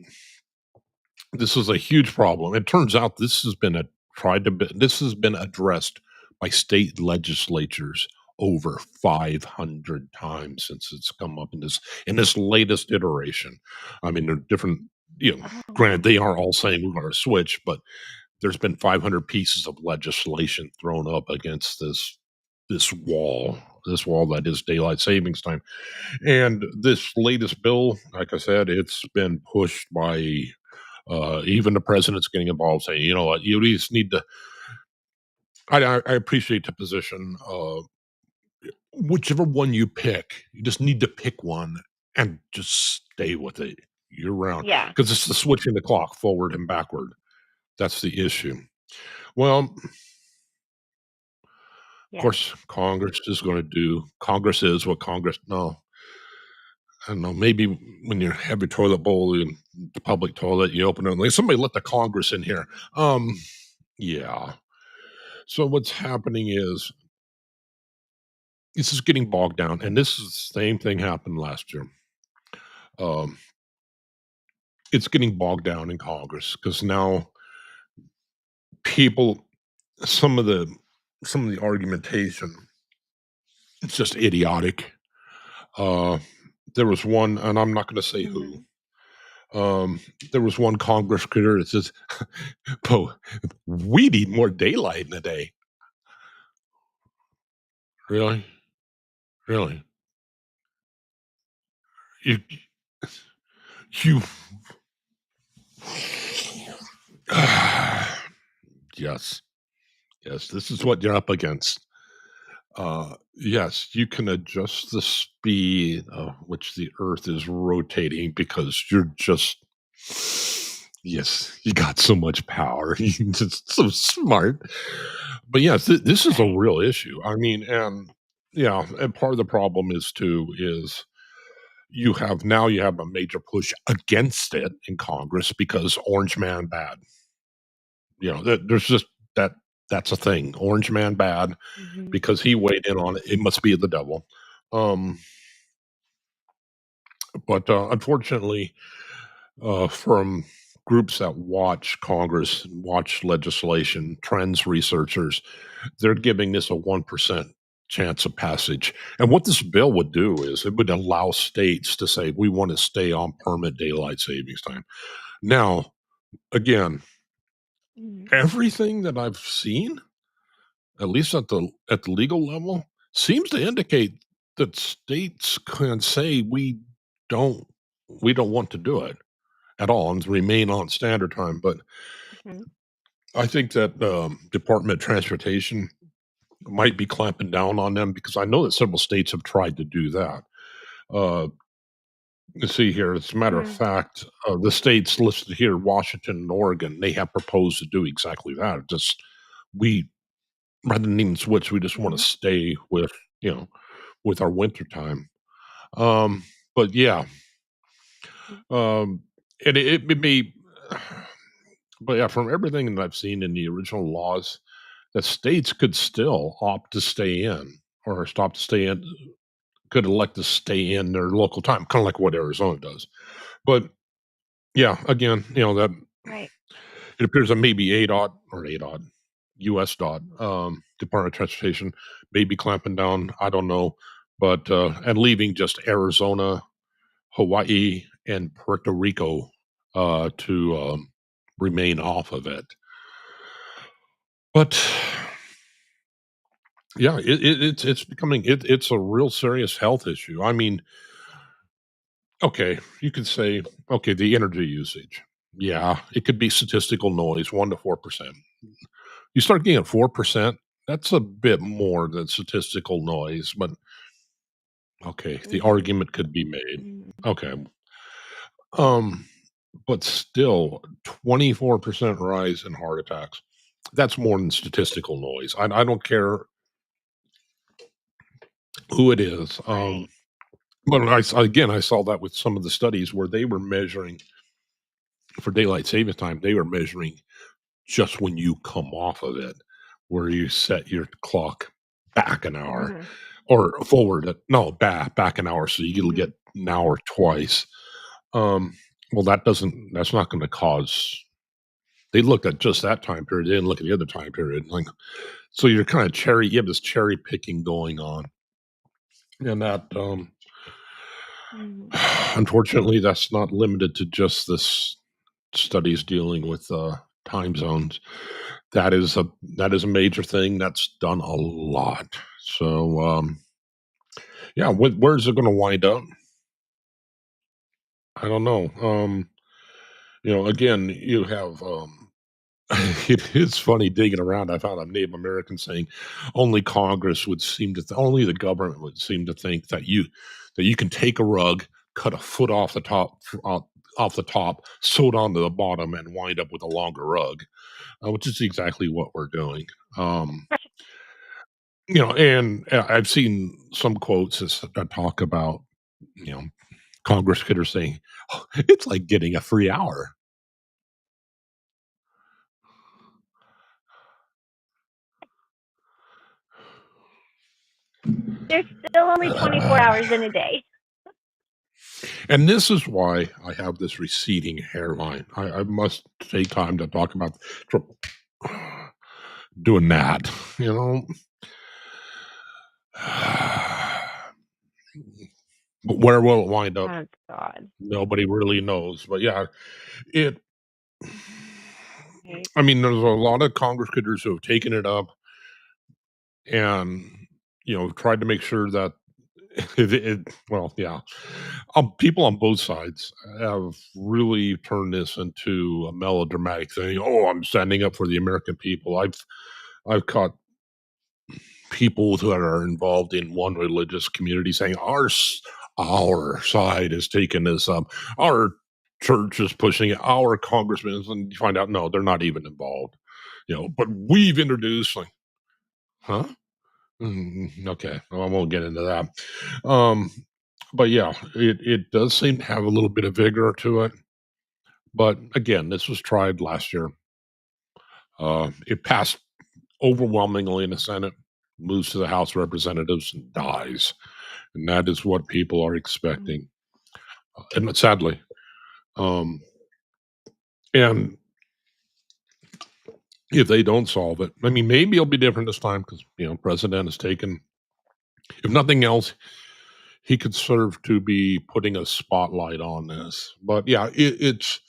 this is a huge problem. It turns out this has been addressed by state legislatures over 500 times since it's come up in this latest iteration. I mean, there are different, Oh, granted, wow. they are all saying we're going to switch, but there's been 500 pieces of legislation thrown up against this wall that is daylight savings time. And this latest bill, like I said, it's been pushed by even the president's getting involved, saying, you know what, you just need to. I appreciate the position. Whichever one you pick, you just need to pick one and just stay with it year round Yeah. because it's the switching the clock forward and backward. That's the issue. Well, of Yeah. course, Congress is what Congress. No, I don't know. Maybe when you have your toilet bowl in the public toilet, you open it and like somebody let the Congress in here. Um, yeah. So what's happening is this is getting bogged down, and this is the same thing happened last year. Um, it's getting bogged down in Congress because now people, some of the some of the argumentation, it's just idiotic. Uh, there was one, and I'm not going to say who. Mhm. Um, there was one Congress critter that says, "Po, we need more daylight in the day." Really, really, you, you, yes, yes. This is what you're up against. Yes, you can adjust the speed of which the Earth is rotating because you're just yes, you got so much power. You're just so smart. But yes, this is a Right. real issue. I mean, and yeah, and part of the problem is you have a major push against it in Congress because Orange Man bad. There's just that that's a thing. Orange Man bad Mhm. because he weighed in on it. It must be the devil. Um, but unfortunately, from groups that watch Congress, watch legislation, trends researchers, they're giving this a 1% chance of passage. And what this bill would do is it would allow states to say, we want to stay on permanent daylight savings time. Now, again, Mhm. everything that I've seen, at least at the legal level, seems to indicate that states can say don't we don't want to do it at all and remain on standard time. But Mhm. I think that Department of Transportation might be clamping down on them because I know that several states have tried to do that. Uh, let's see here. As a matter of Mm. fact, the states listed here, Washington and Oregon, they have proposed to do exactly that. Just we rather than even switch, we just want to Mhm. stay with you know with our winter time. Um, but yeah, um, and it may, but yeah, from everything that I've seen in the original laws, the states could still opt to stay in or stop to stay in, could elect to stay in their local time, kind of like what Arizona does. But yeah, again, that Right. it appears that maybe ADOT or ADOT, US dot, Department of Transportation, may be clamping down. I don't know, but and leaving just Arizona, Hawaii, and Puerto Rico to remain off of it. But yeah, it's becoming it's a real serious health issue. I mean, okay, you could say, okay, the energy usage. Yeah, it could be statistical noise, 1 to 4%. You start getting at 4%, that's a bit more than statistical noise, but okay, the Mhm. argument could be made. Mhm. Okay. Um, but still, 24% rise in heart attacks. That's more than statistical noise. I don't care who it is. Right. But again, I saw that with some of the studies where they were measuring for daylight savings time, they were measuring just when you come off of it, where you set your clock back an hour Mhm. or forward. No, back an hour, so you'll Mhm. get an hour twice. Um, well, that's not going to cause. They looked at just that time period. They didn't look at the other time period. Like, so you're kind of you have this cherry picking going on, and that Mhm. unfortunately, that's not limited to just this studies dealing with time zones. That is a major thing that's done a lot. So yeah, where's it going to wind up? I don't know. Again, you have it is funny digging around. I found a Native American saying only Congress would seem to only the government would seem to think that you can take a rug, cut a foot off the top off the top, sew it onto the bottom, and wind up with a longer rug, which is exactly what we're doing. Um, and I've seen some quotes that talk about you know Congress critters saying, "Oh, it's like getting a free hour." There's still only 24 hours in a day. And this is why I have this receding hairline. I must take time to talk about tr- doing that. You know, but where will it wind up? Oh God. Nobody really knows. But yeah, it. Right. I mean, there's a lot of Congress critters who have taken it up and tried to make sure that well, yeah, people on both sides have really turned this into a melodramatic thing. Oh, I'm standing up for the American people. I've caught people who are involved in one religious community saying our side is taking this up, our church is pushing it, our congressmen, and you find out no, they're not even involved. But we've introduced like, huh? Okay, well, I won't get into that. Um, but yeah, it does seem to have a little bit of vigor to it. But again, this was tried last year. It passed overwhelmingly in the Senate, moves to the House of Representatives, and dies. And that is what people are Mhm. expecting. And sadly, um, and if they don't solve it, I mean, maybe it'll be different this time because president has taken, if nothing else, he could serve to be putting a spotlight on this. But yeah, it's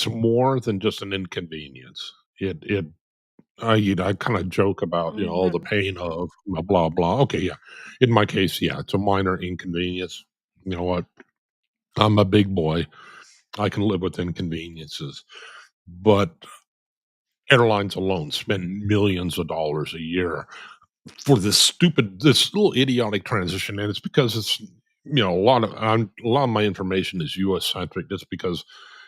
more than just an inconvenience. I kind of joke about all the Mhm. pain of blah blah blah. Okay, yeah, in my case, yeah, it's a minor inconvenience. You know what? I'm a big boy. I can live with inconveniences, but airlines alone spend millions of dollars a year for this little idiotic transition, and it's because a lot of my information is U.S. centric, just because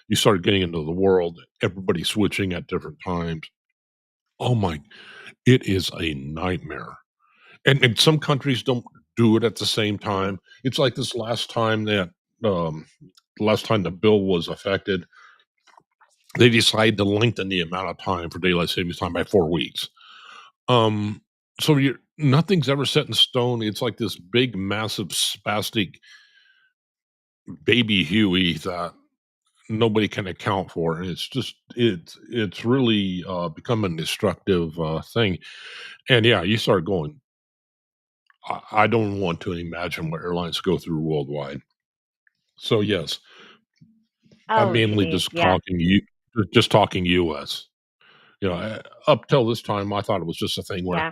you start getting into the world, everybody switching at different times. Oh my, it is a nightmare. And some countries don't do it at the same time. It's like this um, last time the bill was affected, they decided to lengthen the amount of time for daylight savings time by 4 weeks. Um, so nothing's ever set in stone. It's like this big, massive, spastic baby Huey that nobody can account for, and it's really become a destructive thing. And yeah, you start going. I don't want to imagine what airlines go through worldwide. So yes, I'm Oh, mainly geez, yeah, just talking U.S. Up till this time, I thought it was just a thing where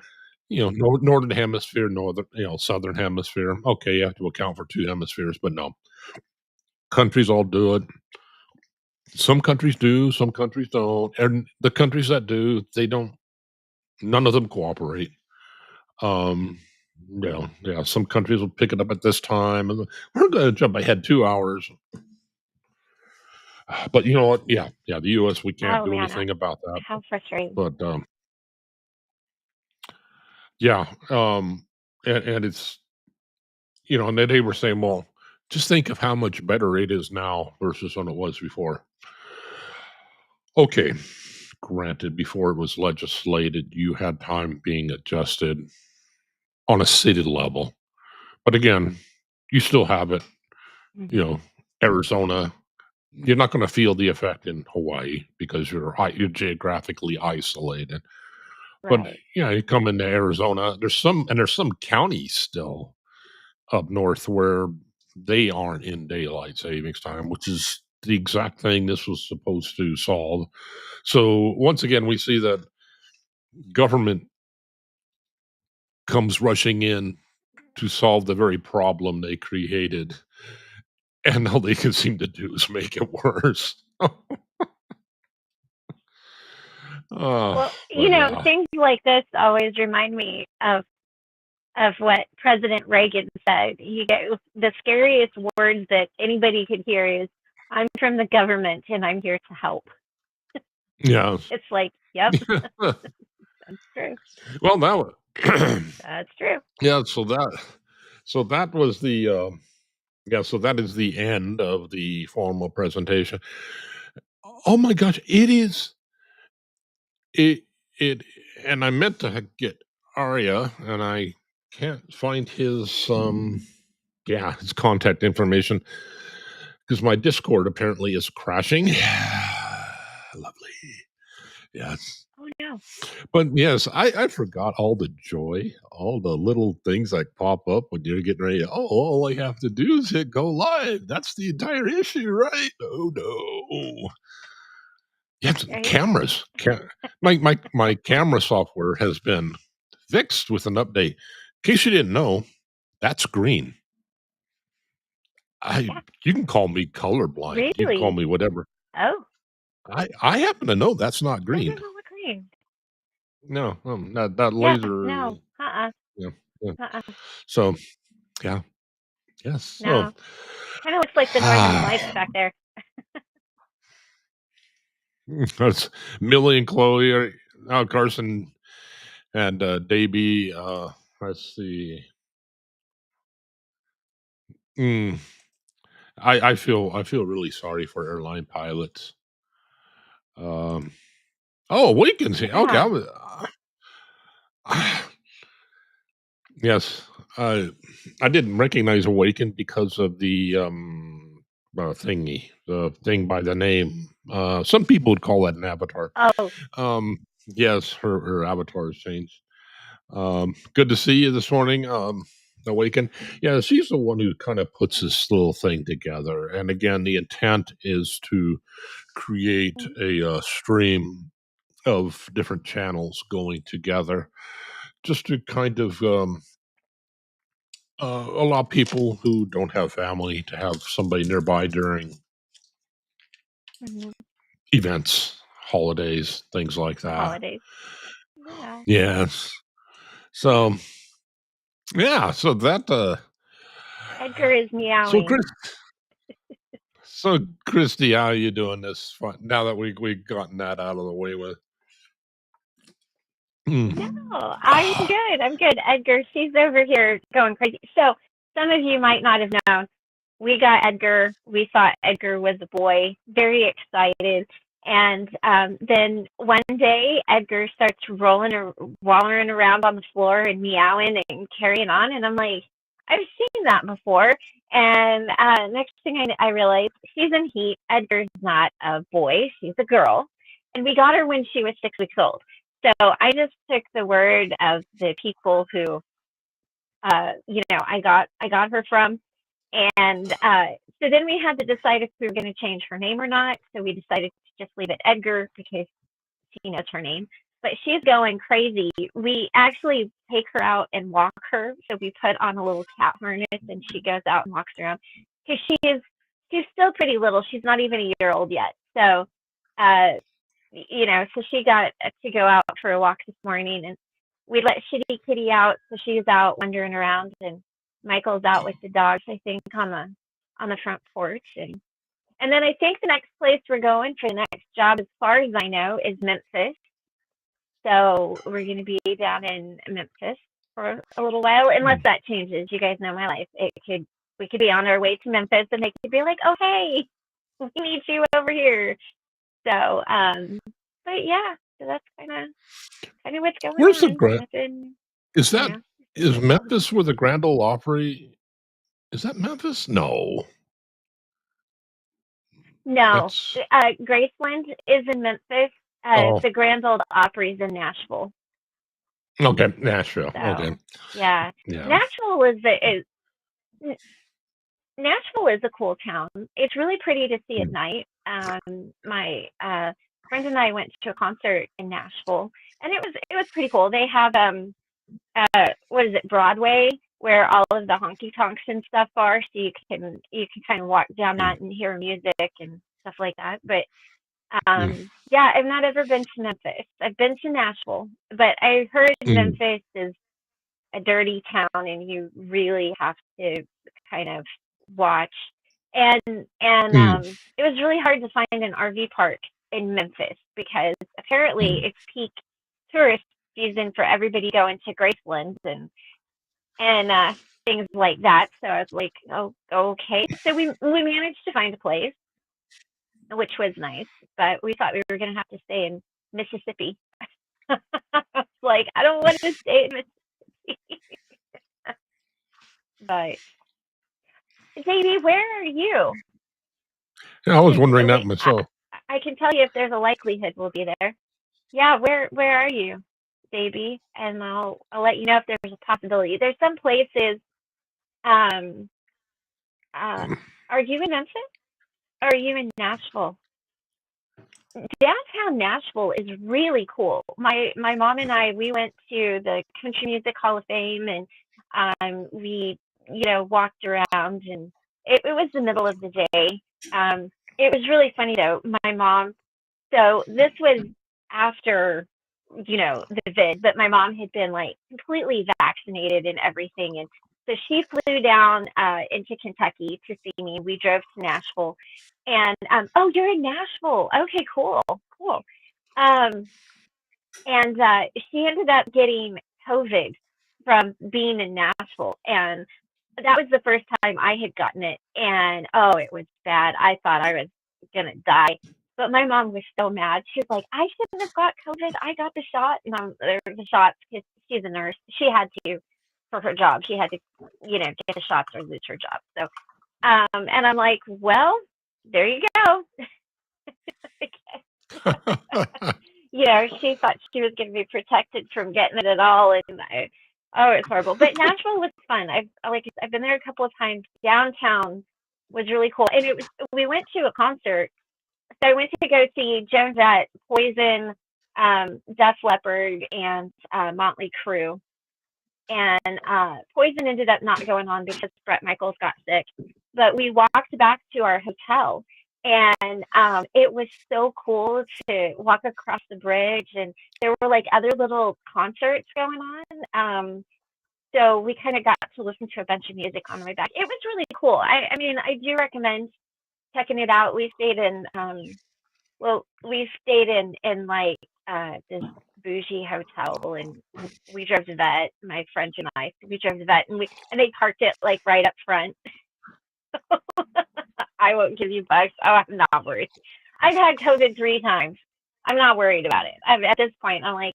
yeah. northern hemisphere, southern hemisphere. Okay, you have to account for two hemispheres, but no, countries all do it. Some countries do, some countries don't, and the countries that do, they don't. None of them cooperate. Um, yeah, some countries will pick it up at this time, and we're going to jump ahead 2 hours. But you know what? Yeah, the U.S. we can't Oh do man, anything about that. how frustrating. But yeah, and it's and then they were saying, well, just think of how much better it is now versus when it was before. Okay, granted, before it was legislated, you had time being adjusted on a city level. But again, you still have it, you Hmm. know, Arizona. You're not going to feel the effect in Hawaii because you're geographically isolated. But Right. yeah, you come into Arizona. There's some counties still up north where they aren't in daylight savings time, which is the exact thing this was supposed to solve. So once again, we see that government comes rushing in to solve the very problem they created, and all they can seem to do is make it worse. Well, But yeah, things like this always remind me of what President Reagan said. The scariest words that anybody could hear is, "I'm from the government and I'm here to help." yeah. It's like, yep, that's true. Well, now, That's true. yeah. So that was the yeah. So that is the end of the formal presentation. Oh my gosh, it is it it, and I meant to get Arya, and I can't find his contact information because my Discord apparently is crashing. Lovely. Yes. Oh no. But yes, I forgot all the joy, all the little things that pop up when you're getting ready. Oh, all I have to do is hit go live. That's the entire issue, right? Oh no. Yes, Right? cameras. My camera software has been fixed with an update. In case you didn't know, that's green. I Yeah. You can call me colorblind. You can call Really? me whatever. Oh, I happen to know that's not that green. doesn't look green. No, that Yeah. laser. No. Uh. Yeah, yeah. Uh. So yeah, yes. So No. Kind of looks like the Northern Lights back there. that's Millie and Chloe. Carson and Davey. Let's see. Mm, I feel really sorry for airline pilots. Um, oh, Wiggins here. Okay, Yeah. yes. I didn't recognize Awaken because of the the thing by the name. Some people would call that an avatar. Oh. Yes, her avatar has changed. Good to see you this morning. Awaken. Yeah, she's the one who kind of puts this little thing together. And again, the intent is to create a stream of different channels going together, just to kind of allow people who don't have family to have somebody nearby during Hmm. events, holidays, things like The that. holidays. Yeah. Yes. So yeah, so that Edgar is So, meowing. Christy, how are you doing this now that we gotten that out of the way with? No, I'm good. I'm good. Edgar, she's over here going crazy. So some of you might not have known. We got Edgar. We thought Edgar was a boy. Very excited. And then one day, Edgar starts rolling or wallering around on the floor and meowing and carrying on. And I'm like, I've seen that before. And next thing I realized, she's in heat. Edgar's not a boy. She's a girl. And we got her when she was 6 weeks old. So I just took the word of the people who, I got her from, and so then we had to decide if we were going to change her name or not. So we decided to just leave it Edgar because she knows her name. But she's going crazy. We actually take her out and walk her. So we put on a little cat harness and she goes out and walks around because she's still pretty little. She's not even a year old yet. So so she got to go out for a walk this morning, and we let Shitty Kitty out, so she's out wandering around, and Michael's out with the dogs, I think, on the front porch, and then I think the next place we're going for the next job, as far as I know, is Memphis. So we're going to be down in Memphis for a little while, unless that changes. You guys know my life. We could be on our way to Memphis, and they could be like, "Oh, hey, we need you over here." So, but yeah, so that's kind of what's going Where's the on. Grand? Is Memphis where the Grand Ole Opry? Is that Memphis? No. No, That's Graceland is in Memphis. The Grand Ole Opry is in Nashville. Okay, Nashville. So, Okay. yeah, Yeah. Nashville is a cool town. It's really pretty to see at night. My friend and I went to a concert in Nashville, and it was pretty cool. They have what is it, Broadway, where all of the honky tonks and stuff are, so you can kind of walk down that and hear music and stuff like that. But yeah, I've not ever been to Memphis. I've been to Nashville, but I heard Memphis is a dirty town, and you really have to kind of watch. And it was really hard to find an RV park in Memphis because apparently it's peak tourist season for everybody going to Graceland and things like that. So I was like, oh, okay. So we managed to find a place, which was nice, but we thought we were going to have to stay in Mississippi. Like, I don't want to stay in Mississippi. But Davey, where are you? Yeah, I was wondering that myself. I can tell you if there's a likelihood we'll be there. Yeah, where are you, Davey? And I'll let you know if there's a possibility. There's some places. Are you in Memphis? Or are you in Nashville? Downtown Nashville is really cool. My mom and I, we went to the Country Music Hall of Fame, and we walked around, and it was the middle of the day. It was really funny though. My mom, so this was after the vid, but my mom had been like completely vaccinated and everything, and so she flew down into Kentucky to see me. We drove to Nashville, and oh, you're in Nashville. Okay, cool. Um, and she ended up getting COVID from being in Nashville, and that was the first time I had gotten it, and oh, it was bad. I thought I was gonna die. But my mom was so mad. She was like, "I shouldn't have got COVID. I got the shot." And the shots, because she's a nurse. She had to, for her job. She had to, get the shots or lose her job. So, and I'm like, well, there you go. She thought she was going to be protected from getting it at all, and it's horrible. But Nashville was fun. I've been there a couple of times. Downtown was really cool, and we went to a concert. So I went to go see Joan Jett, Poison, Def Leppard, and Motley Crue. And Poison ended up not going on because Bret Michaels got sick. But we walked back to our hotel, and it was so cool to walk across the bridge, and there were like other little concerts going on. So we kind of got to listen to a bunch of music on the way back. It was really cool. I mean, I do recommend checking it out. We stayed in, in like this bougie hotel, and we drove to Vet. My friend and I, we drove to Vet, and they parked it like right up front. I won't give you bucks. Oh, I'm not worried. I've had COVID 3 times. I'm not worried about it. At this point, I'm like,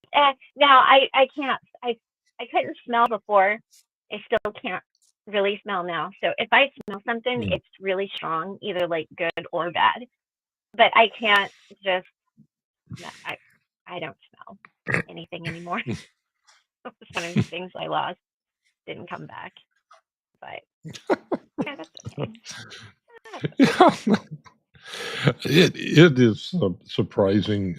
now I can't. I couldn't smell before. I still can't really smell now. So if I smell something, Mm. it's really strong, either like good or bad. But I can't just. I don't smell anything anymore. Some of the things I lost didn't come back. But yeah, that's okay. It is surprising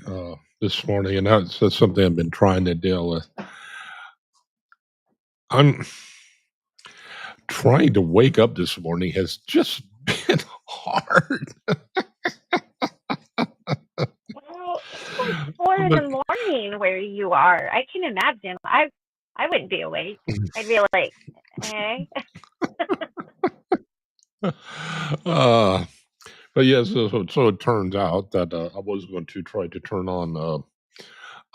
this morning, and that's something I've been trying to deal with. I'm trying to wake up this morning has just been hard. Well, it's like 4 in But the morning where you are. I can imagine. I wouldn't be awake. I'd be like, eh. uh, but yeah, so it turns out that I was going to try to turn on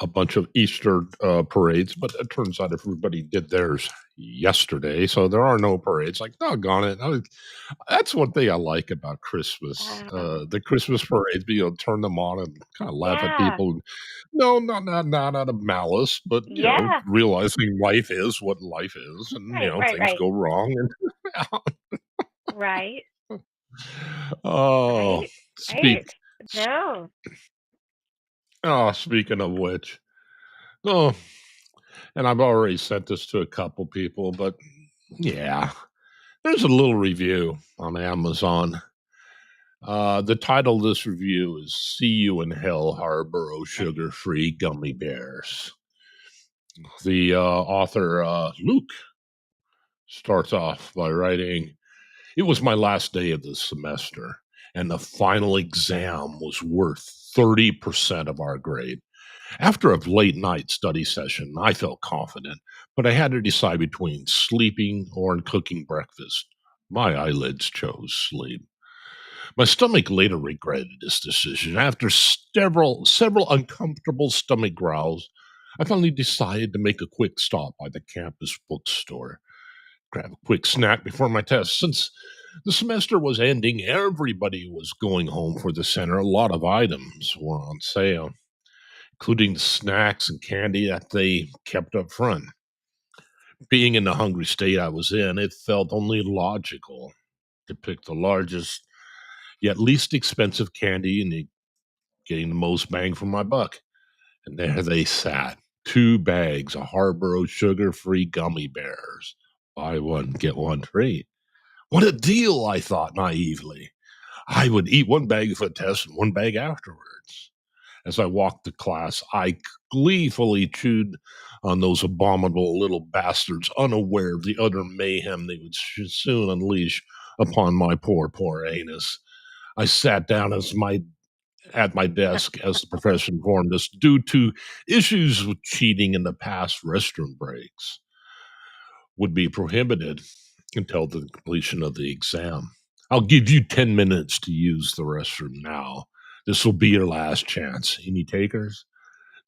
a bunch of Easter parades, but it turns out everybody did theirs yesterday, so there are no parades. Like, doggone it! That's one thing I like about Christmas. The Christmas parades, turn them on and kind of laugh at Yeah, people. No, not out of malice, but yeah. realizing life is what life is, and things Right, go wrong. right, Oh, right, speak. right. No. Oh, speaking of which, oh, and I've already sent this to a couple people, but yeah, there's a little review on Amazon. The title of this review is "See You in Hell, Harborough Sugar-Free Gummy Bears." The author Luke starts off by writing, "It was my last day of the semester, and the final exam was worth 30% of our grade. After a late night study session, I felt confident, but I had to decide between sleeping or cooking breakfast. My eyelids chose sleep. My stomach later regretted this decision. After several uncomfortable stomach growls, I finally decided to make a quick stop by the campus bookstore, grab a quick snack before my test. Since the semester was ending, everybody was going home for the center. A lot of items were on sale, including the snacks and candy that they kept up front. Being in the hungry state I was in, it felt only logical to pick the largest yet least expensive candy and getting the most bang for my buck. And there they sat, 2 bags of Harborough sugar-free gummy bears. Buy one, get one free. What a deal, I thought naively. I would eat 1 bag for the test and 1 bag afterwards. As I walked to class, I gleefully chewed on those abominable little bastards, unaware of the utter mayhem they would soon unleash upon my poor anus. I sat down at my desk as the professor informed us due to issues with cheating in the past restroom breaks would be prohibited until the completion of the exam. I'll give you 10 minutes to use the restroom now. This will be your last chance. Any takers?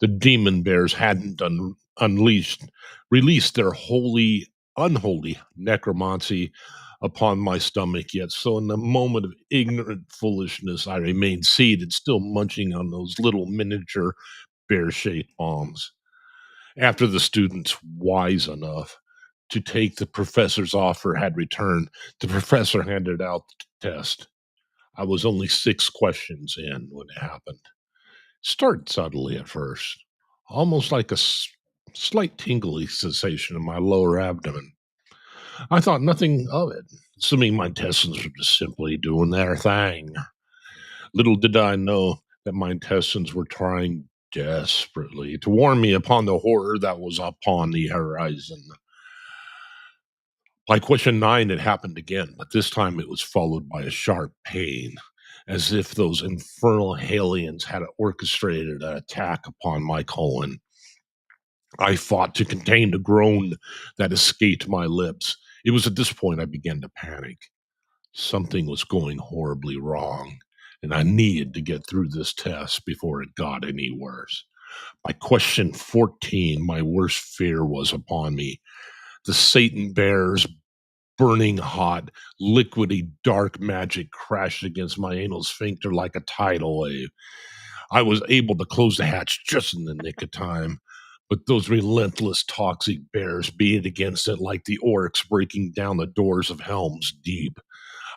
The demon bears hadn't released their unholy necromancy upon my stomach yet. So, in the moment of ignorant foolishness, I remained seated, still munching on those little miniature bear shaped bombs. After the students, wise enough to take the professor's offer, had returned, the professor handed out the test. I was only 6 questions in when it happened. Started subtly at first, almost like a slight tingly sensation in my lower abdomen. I thought nothing of it, assuming my intestines were just simply doing their thing. Little did I know that my intestines were trying desperately to warn me upon the horror that was upon the horizon. By question 9, it happened again, but this time it was followed by a sharp pain, as if those infernal aliens had orchestrated an attack upon my colon. I fought to contain the groan that escaped my lips. It was at this point I began to panic. Something was going horribly wrong, and I needed to get through this test before it got any worse. By question 14, my worst fear was upon me. The Satan bears, burning hot, liquidy, dark magic crashed against my anal sphincter like a tidal wave. I was able to close the hatch just in the nick of time, but those relentless toxic bears beat against it like the orcs breaking down the doors of Helm's Deep.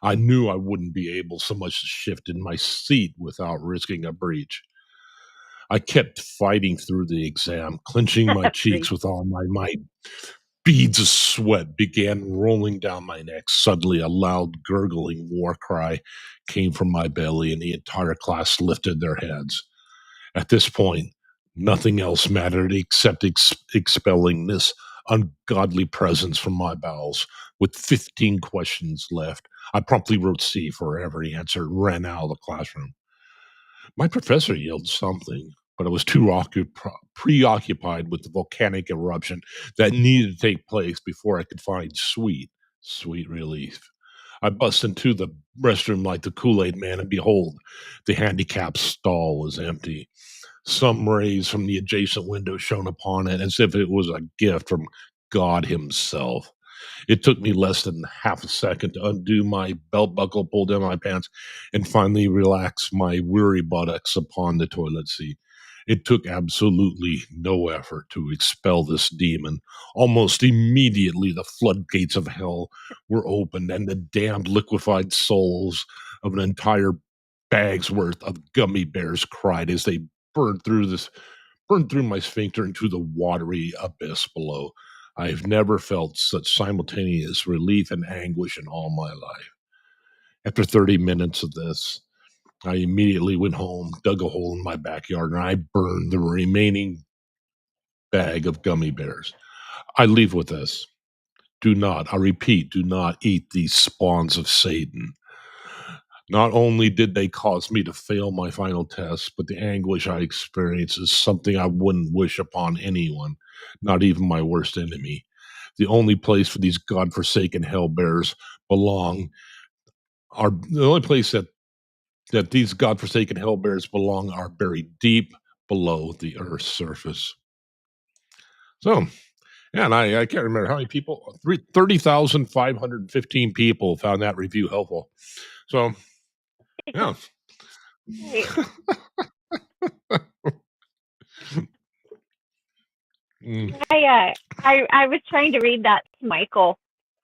I knew I wouldn't be able so much to shift in my seat without risking a breach. I kept fighting through the exam, clenching my cheeks with all my might. Beads of sweat began rolling down my neck. Suddenly, a loud, gurgling war cry came from my belly, and the entire class lifted their heads. At this point, nothing else mattered except expelling this ungodly presence from my bowels. With 15 questions left, I promptly wrote C for every answer and ran out of the classroom. My professor yelled something, but I was too preoccupied with the volcanic eruption that needed to take place before I could find sweet relief. I bust into the restroom like the Kool-Aid man, and behold, the handicapped stall was empty. Some rays from the adjacent window shone upon it as if it was a gift from God Himself. It took me less than half a second to undo my belt buckle, pull down my pants, and finally relax my weary buttocks upon the toilet seat. It took absolutely no effort to expel this demon. Almost immediately, the floodgates of hell were opened, and the damned, liquefied souls of an entire bag's worth of gummy bears cried as they burned through this burned through my sphincter into the watery abyss below. I've never felt such simultaneous relief and anguish in all my life. After 30 minutes of this, I immediately went home, dug a hole in my backyard, and I burned the remaining bag of gummy bears. I leave with this. Do not, I repeat, do not eat these spawns of Satan. Not only did they cause me to fail my final test, but the anguish I experienced is something I wouldn't wish upon anyone, not even my worst enemy. The only place for these godforsaken hellbears belong are the only place that these godforsaken hellbears belong are buried deep below the earth's surface. So, yeah, and I can't remember how many people, 30,515 people found that review helpful. So, yeah. I was trying to read that to Michael,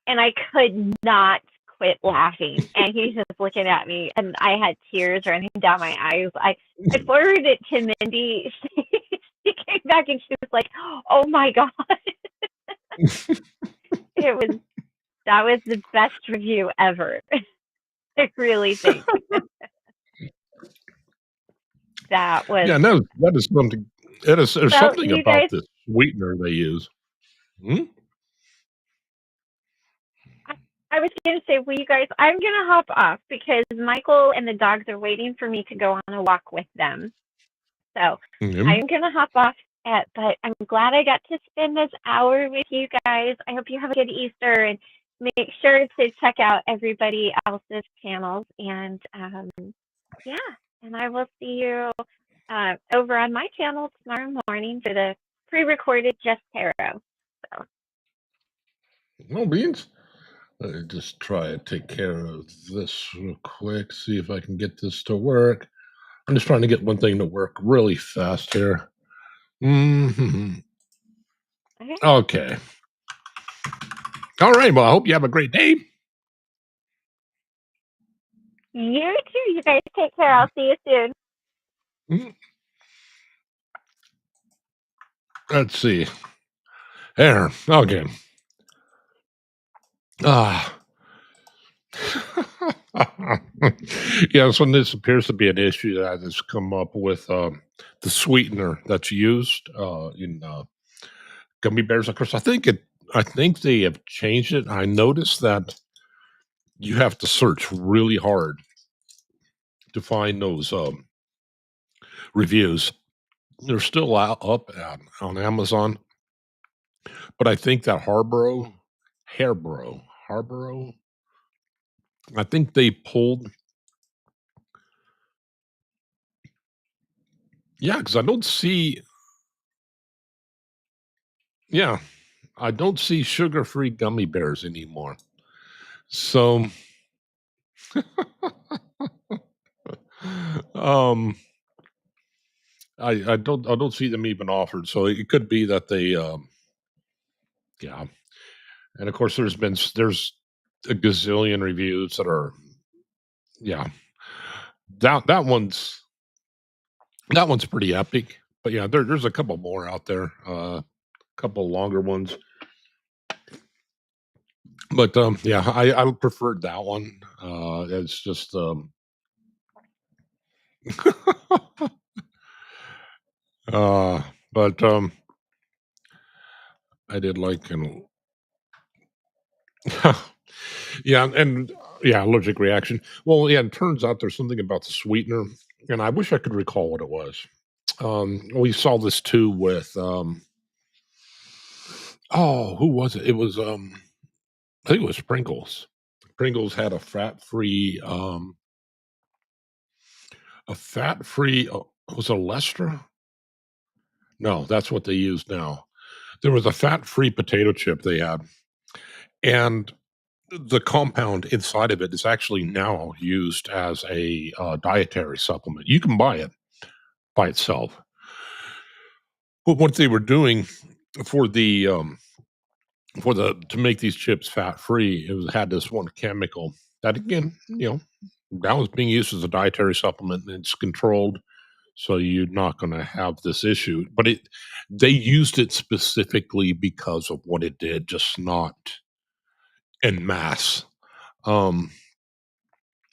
and I could not quit laughing. And he's just looking at me, and I had tears running down my eyes. I forwarded it to Mindy. She came back and she was like, "Oh my god!" That was the best review ever. I really think that was. Yeah, no, that is something. There's something you about guys, this sweetener they use. I was going to say, well, you guys, I'm going to hop off because Michael and the dogs are waiting for me to go on a walk with them. So I'm going to hop off, but I'm glad I got to spend this hour with you guys. I hope you have a good Easter, and make sure to check out everybody else's channels. And yeah, and I will see you over on my channel tomorrow morning for the pre-recorded Just Tarot. So. No beans. Let me just try and take care of this real quick. See if I can get this to work. I'm just trying to get one thing to work really fast here. Okay. All right. Well, I hope you have a great day. You too. You guys take care. I'll see you soon. Let's see. There. Okay. Yeah, so this appears to be an issue that has come up with the sweetener that's used in gummy bears. Of course, I think they have changed it. I noticed that you have to search really hard to find those reviews. They're still up on Amazon. But I think that Harborough, I think they pulled, yeah, because I don't see, yeah, I don't see sugar-free gummy bears anymore. So, um, I don't see them even offered. So it could be that they, yeah, and of course there's a gazillion reviews that are, yeah, that one's pretty epic. But yeah, there's a couple more out there, a couple longer ones. But yeah, I preferred that one. It's just uh, but I did like and yeah, and yeah, allergic reaction. Well, yeah, it turns out there's something about the sweetener, and I wish I could recall what it was. We saw this too with oh, who was it? It was I think it was Pringles. Pringles had a fat free was it Lestra? No, that's what they use now. There was a fat free potato chip they had, and the compound inside of it is actually now used as a dietary supplement. You can buy it by itself, but what they were doing for the to make these chips fat free, had this one chemical that again, that was being used as a dietary supplement, and it's controlled, so you're not going to have this issue. But they used it specifically because of what it did, just not en masse. Um,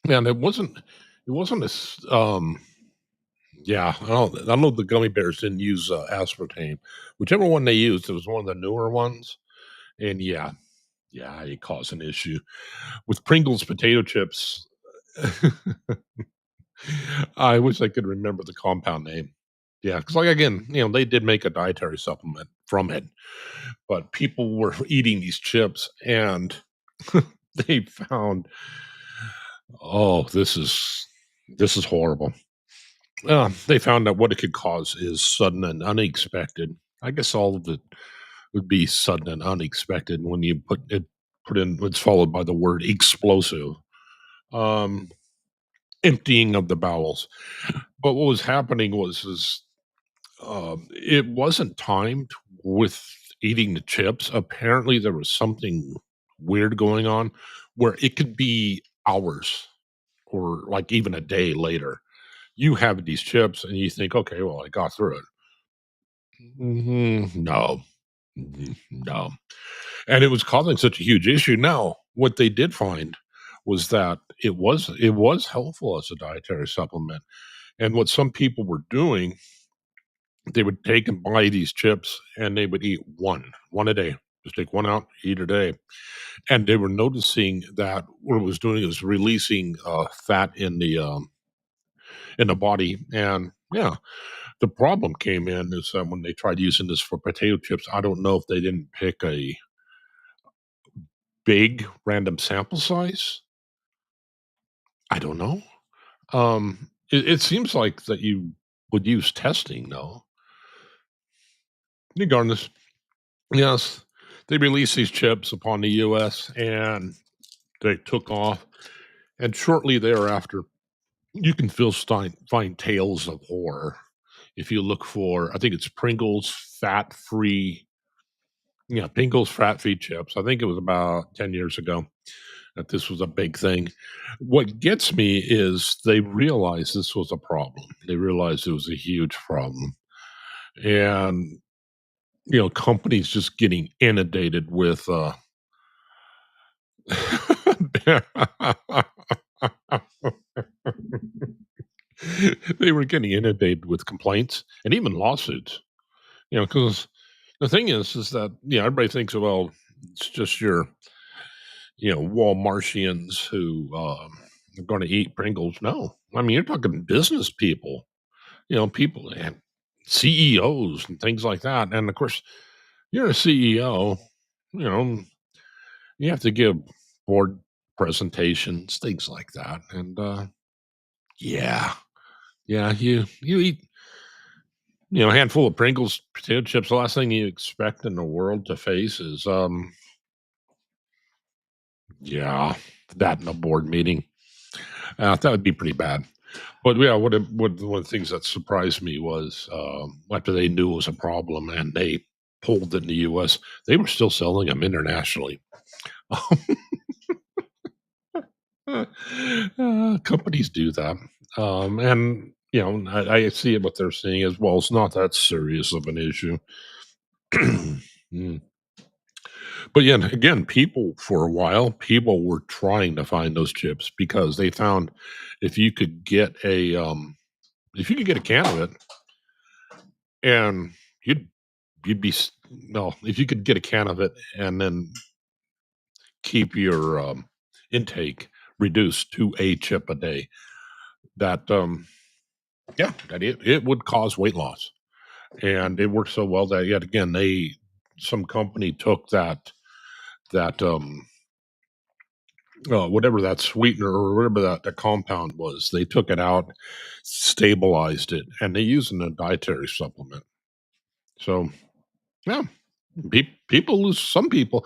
and it wasn't as yeah. I know the gummy bears didn't use aspartame. Whichever one they used, it was one of the newer ones, and yeah, yeah, it caused an issue with Pringles potato chips. I wish I could remember the compound name. Yeah, because like again, they did make a dietary supplement from it, but people were eating these chips and they found, oh, this is horrible. They found out what it could cause is sudden and unexpected. I guess all of it would be sudden and unexpected when you put in what's followed by the word explosive. Um, Emptying of the bowels. But what was happening it wasn't timed with eating the chips. Apparently, there was something weird going on where it could be hours or like even a day later. You have these chips and you think, okay, well, I got through it. No, no. And it was causing such a huge issue. Now, what they did find was that it was helpful as a dietary supplement. And what some people were doing, they would take and buy these chips and they would eat one a day. Just take one out, eat a day. And they were noticing that what it was doing is releasing fat in the body. And yeah, the problem came in is that when they tried using this for potato chips, I don't know if they didn't pick a big random sample size. I don't know. It seems like that you would use testing, though. Regardless, yes, they released these chips upon the U.S. and they took off. And shortly thereafter, you can find tales of horror if you look for. I think it's Pringles fat-free. Yeah, Pringles fat-free chips. I think it was about 10 years ago that this was a big thing. What gets me is they realized this was a problem. They realized it was a huge problem, and companies just getting inundated with they were getting inundated with complaints and even lawsuits. Because the thing is that everybody thinks, well, it's just your Walmartians who are going to eat Pringles. No, I mean you're talking business people, people and CEOs and things like that. And of course, you're a CEO, you know, you have to give board presentations, things like that. And yeah, yeah, you eat, a handful of Pringles potato chips. The last thing you expect in the world to face is yeah, that in a board meeting. That would be pretty bad. But yeah, one of the things that surprised me was after they knew it was a problem and they pulled in the U.S., they were still selling them internationally. Companies do that, and I see what they're saying as well. It's not that serious of an issue. Mm. But yeah, again, people for a while, people were trying to find those chips because they found if you could get a can of it, and you'd be no, if you could get a can of it and then keep your intake reduced to a chip a day, that that it would cause weight loss, and it worked so well that yet again some company took that whatever that sweetener or whatever that compound was, they took it out, stabilized it, and they used it in a dietary supplement. So yeah, people lose. Some people.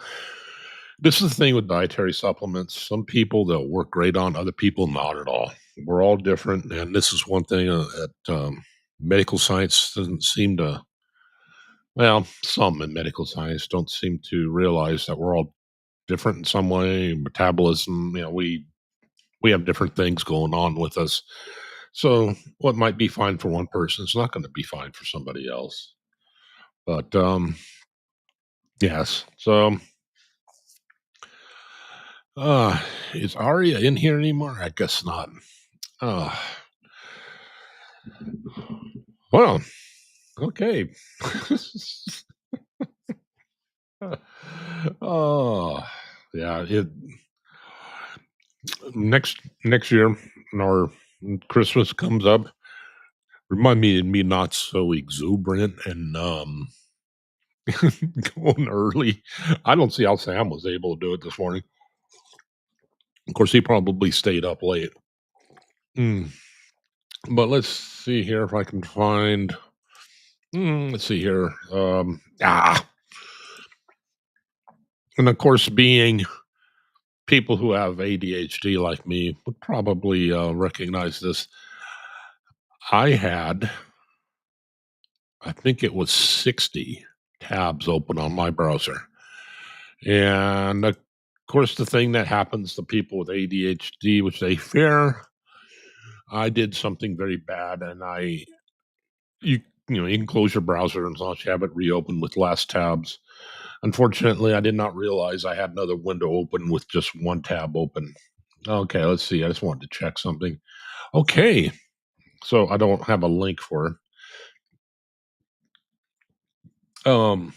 This is the thing with dietary supplements. Some people they'll work great on, other people not at all. We're all different, and this is one thing that medical science doesn't seem to. Well, some in medical science don't seem to realize that we're all different in some way. Metabolism, we have different things going on with us. So what might be fine for one person is not going to be fine for somebody else. But yes. So uh is Aria in here anymore? I guess not. Uh well, okay. Oh yeah, it next year when our Christmas comes up, remind me not so exuberant and going early. I don't see how Sam was able to do it this morning. Of course, he probably stayed up late. Mm. But let's see here if I can find. Let's see here. And of course, being people who have ADHD like me would probably recognize this. I had, I think it was 60 tabs open on my browser. And of course, the thing that happens to people with ADHD, which they fear, I did something very bad, and you you can close your browser as long as you have it reopened with less tabs. Unfortunately, I did not realize I had another window open with just one tab open. Okay, let's see. I just wanted to check something. Okay, so I don't have a link for it.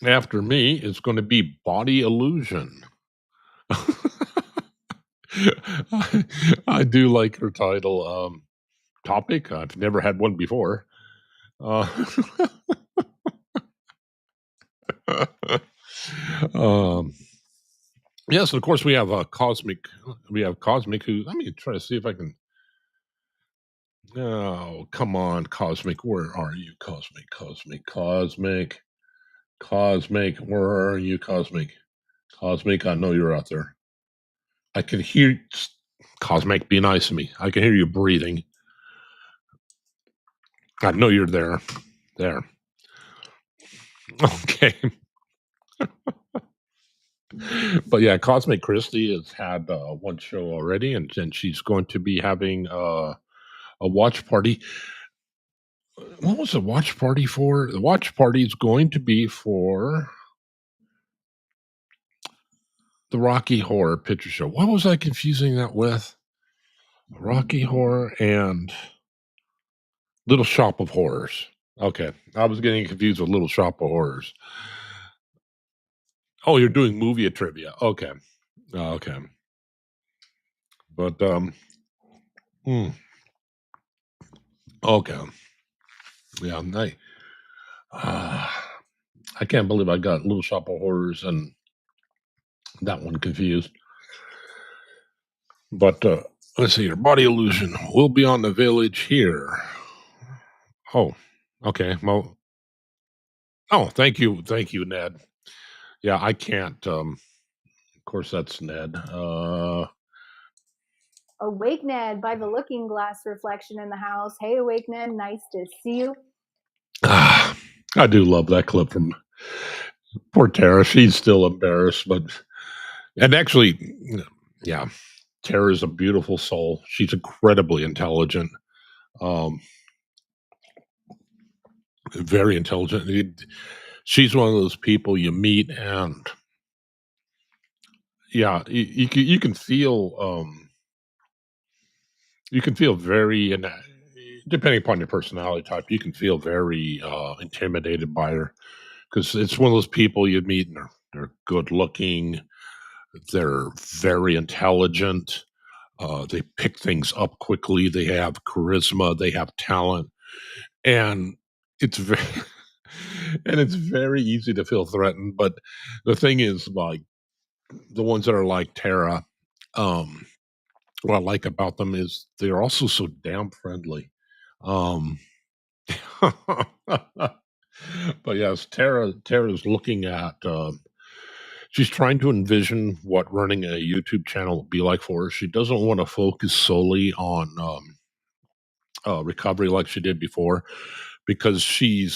After me is going to be Body Illusion. I do like her title. Topic. I've never had one before. Uh, um, yes, of course we have Cosmic. We have Cosmic. Who? Let me try to see if I can. Oh, come on, Cosmic. Where are you, Cosmic? Cosmic. Cosmic. Cosmic. Where are you, Cosmic? Cosmic. I know you're out there. I can hear. Cosmic, be nice to me. I can hear you breathing. I know you're there. There. Okay. But yeah, Cosmic Christie has had one show already, and she's going to be having a watch party. What was the watch party for? The watch party is going to be for the Rocky Horror Picture Show. What was I confusing that with? Rocky Horror and Little Shop of Horrors. Okay, I was getting confused with Little Shop of Horrors. Oh, you're doing movie trivia. Okay, okay, but hmm, okay, yeah, nice. I can't believe I got Little Shop of Horrors and that one confused. But let's see here. Body Illusion will be on the village here. Oh, okay. Well, oh, thank you, Ned. Yeah, I can't. Of course, that's Ned. Awake Ned by the looking glass reflection in the house. Hey, Awake Ned, nice to see you. I do love that clip from poor Tara. She's still embarrassed, and actually, yeah, Tara is a beautiful soul. She's incredibly intelligent. Very intelligent. She's one of those people you meet, and yeah, you can feel very, and depending upon your personality type, you can feel very intimidated by her because it's one of those people you meet, and they're good looking, they're very intelligent, they pick things up quickly, they have charisma, they have talent, and it's very and it's very easy to feel threatened. But the thing is, like the ones that are like Tara, um, what I like about them is they're also so damn friendly. Um, but yes, Tara's looking at. She's trying to envision what running a YouTube channel would be like for her. She doesn't want to focus solely on recovery like she did before, because she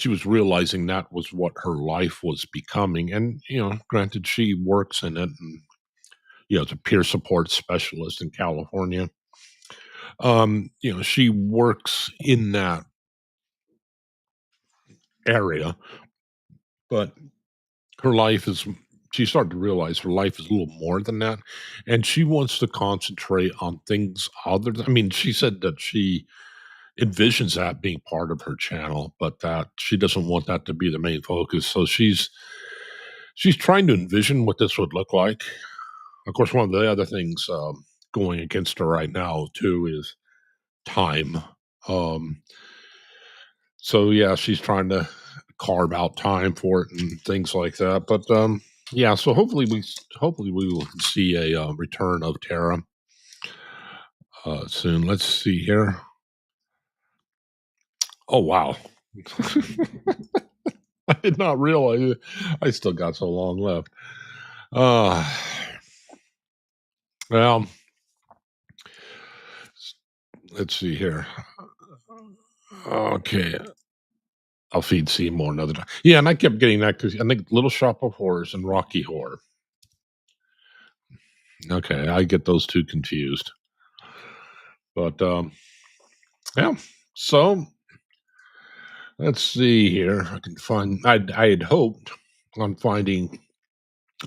was realizing that was what her life was becoming. And granted, she works in it, and as a peer support specialist in California. She works in that area, but her life is she started to realize her life is a little more than that, and she wants to concentrate on things other than, I mean, she said that she envisions that being part of her channel, but that she doesn't want that to be the main focus. So she's trying to envision what this would look like. Of course, one of the other things going against her right now too is time. Um, so yeah, she's trying to carve out time for it and things like that. But yeah, so hopefully we will see a return of Tara soon. Let's see here. Oh wow. I did not realize I still got so long left. Well, let's see here. Okay, I'll feed Seymour another time. Yeah, and I kept getting that because I think Little Shop of Horrors and Rocky Horror. Okay, I get those two confused. But yeah. So let's see here. I can find. I had hoped on finding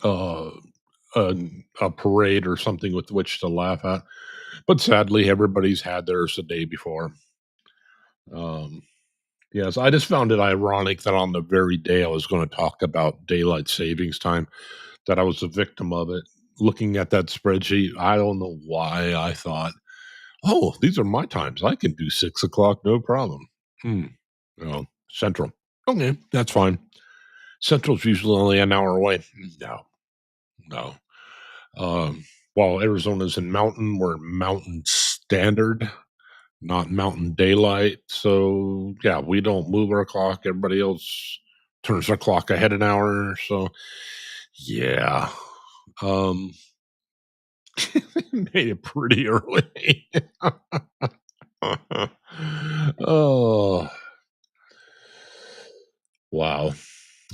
uh, a parade or something with which to laugh at, but sadly, everybody's had theirs the day before. Yes, I just found it ironic that on the very day I was going to talk about daylight savings time, that I was a victim of it. Looking at that spreadsheet, I don't know why I thought, "Oh, these are my times. I can do 6 o'clock, no problem." Hmm. Oh, Central. Okay, that's fine. Central's usually only an hour away. No, no. While Arizona's in Mountain, we're Mountain Standard, not Mountain Daylight. So yeah, we don't move our clock. Everybody else turns their clock ahead an hour. So yeah, um, made it pretty early. Oh wow.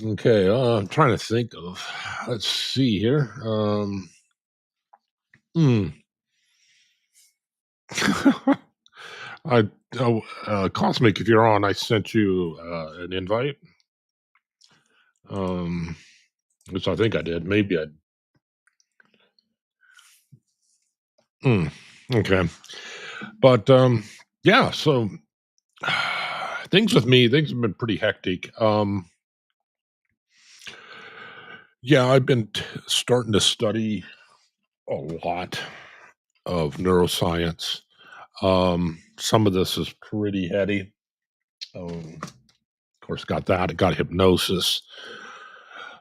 Okay, I'm trying to think of. Let's see here. Hmm. I Cosmic, if you're on, I sent you an invite. Which I think I did. Maybe I. Okay, but yeah. So things with me, things have been pretty hectic. Yeah, I've been starting to study a lot of neuroscience. Some of this is pretty heady. Of Of course, got that. I got hypnosis.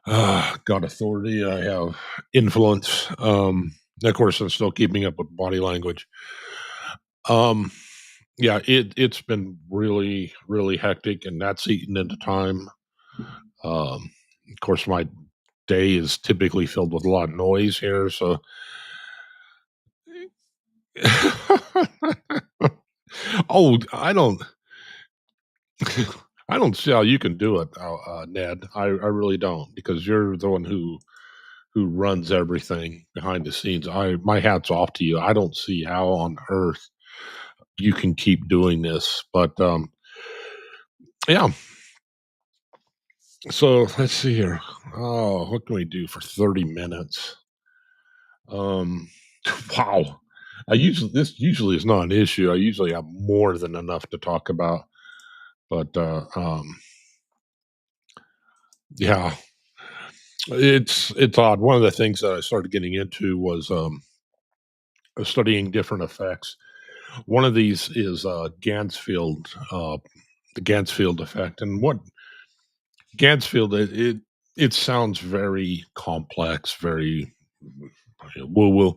Got authority. I have influence. Of course, I'm still keeping up with body language. Um, yeah, it's been really, really hectic, and that's eaten into time. Of course, my day is typically filled with a lot of noise here, so oh, I don't I don't see how you can do it, Ned. I really don't, because you're the one who runs everything behind the scenes. My hat's off to you. I don't see how on earth you can keep doing this, but yeah. So let's see here. Oh, what can we do for 30 minutes? Um, wow. This usually is not an issue. I usually have more than enough to talk about, but yeah, it's odd. One of the things that I started getting into was studying different effects. One of these is the Gansfield effect, and what Gansfield it sounds very complex, very woo woo.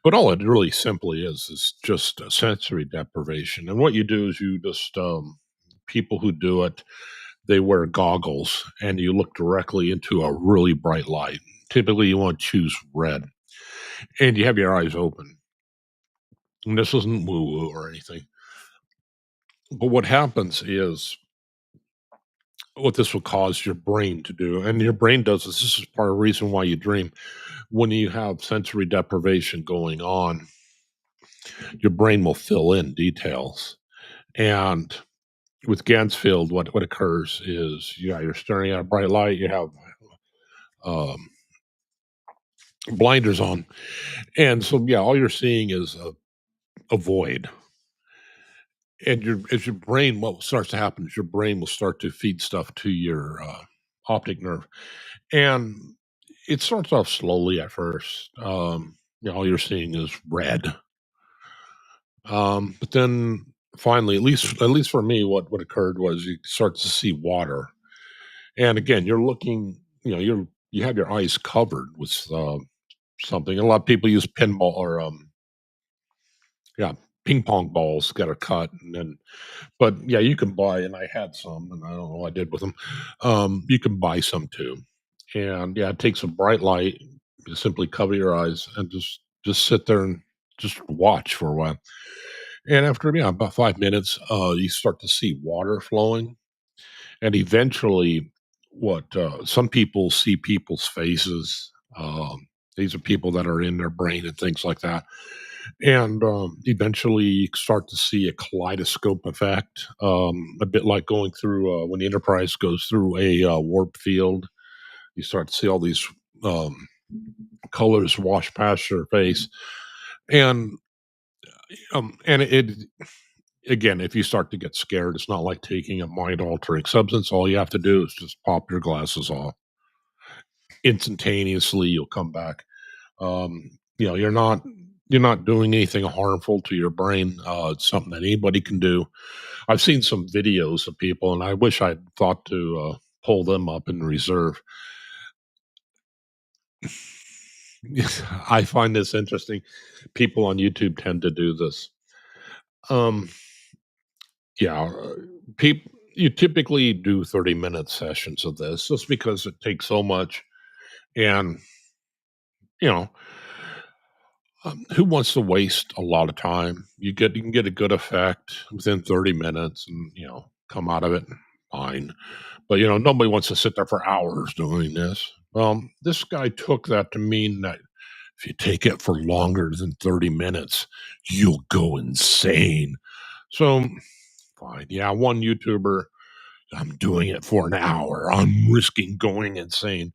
But all it really simply is just a sensory deprivation. And what you do is you just people who do it, they wear goggles and you look directly into a really bright light. Typically, you want to choose red, and you have your eyes open. And this isn't woo woo or anything. But what happens is what this will cause your brain to do, and your brain does this. This is part of the reason why you dream. When you have sensory deprivation going on, your brain will fill in details. And with Gansfield, what occurs is, yeah, you're staring at a bright light, you have um, blinders on, and so yeah, all you're seeing is a void. And as your brain, what starts to happen is your brain will start to feed stuff to your optic nerve, and it starts off slowly at first. All you're seeing is red, but then finally, at least for me, what occurred was you start to see water. And again, you're looking, you have your eyes covered with something. And a lot of people use pinball or yeah, ping pong balls that are cut, and then but yeah, you can buy. And I had some, and I don't know what I did with them. You can buy some too, and yeah, it takes a bright light. You simply cover your eyes and just sit there and just watch for a while. And after about 5 minutes, you start to see water flowing, and eventually what some people see people's faces. These are people that are in their brain and things like that, and eventually you start to see a kaleidoscope effect, a bit like going through when the Enterprise goes through a warp field. You start to see all these um, colors wash past your face, and it again, if you start to get scared, it's not like taking a mind altering substance. All you have to do is just pop your glasses off. Instantaneously, you'll come back. You're not doing anything harmful to your brain. It's something that anybody can do. I've seen some videos of people, and I wish I'd thought to pull them up in reserve. I find this interesting. People on YouTube tend to do this. Um, yeah, people. You typically do 30-minute sessions of this just because it takes so much, and you know who wants to waste a lot of time? You can get a good effect within 30 minutes, and come out of it fine. But nobody wants to sit there for hours doing this. This guy took that to mean that if you take it for longer than 30 minutes, you'll go insane. So fine, yeah, one YouTuber, I'm doing it for an hour. I'm risking going insane.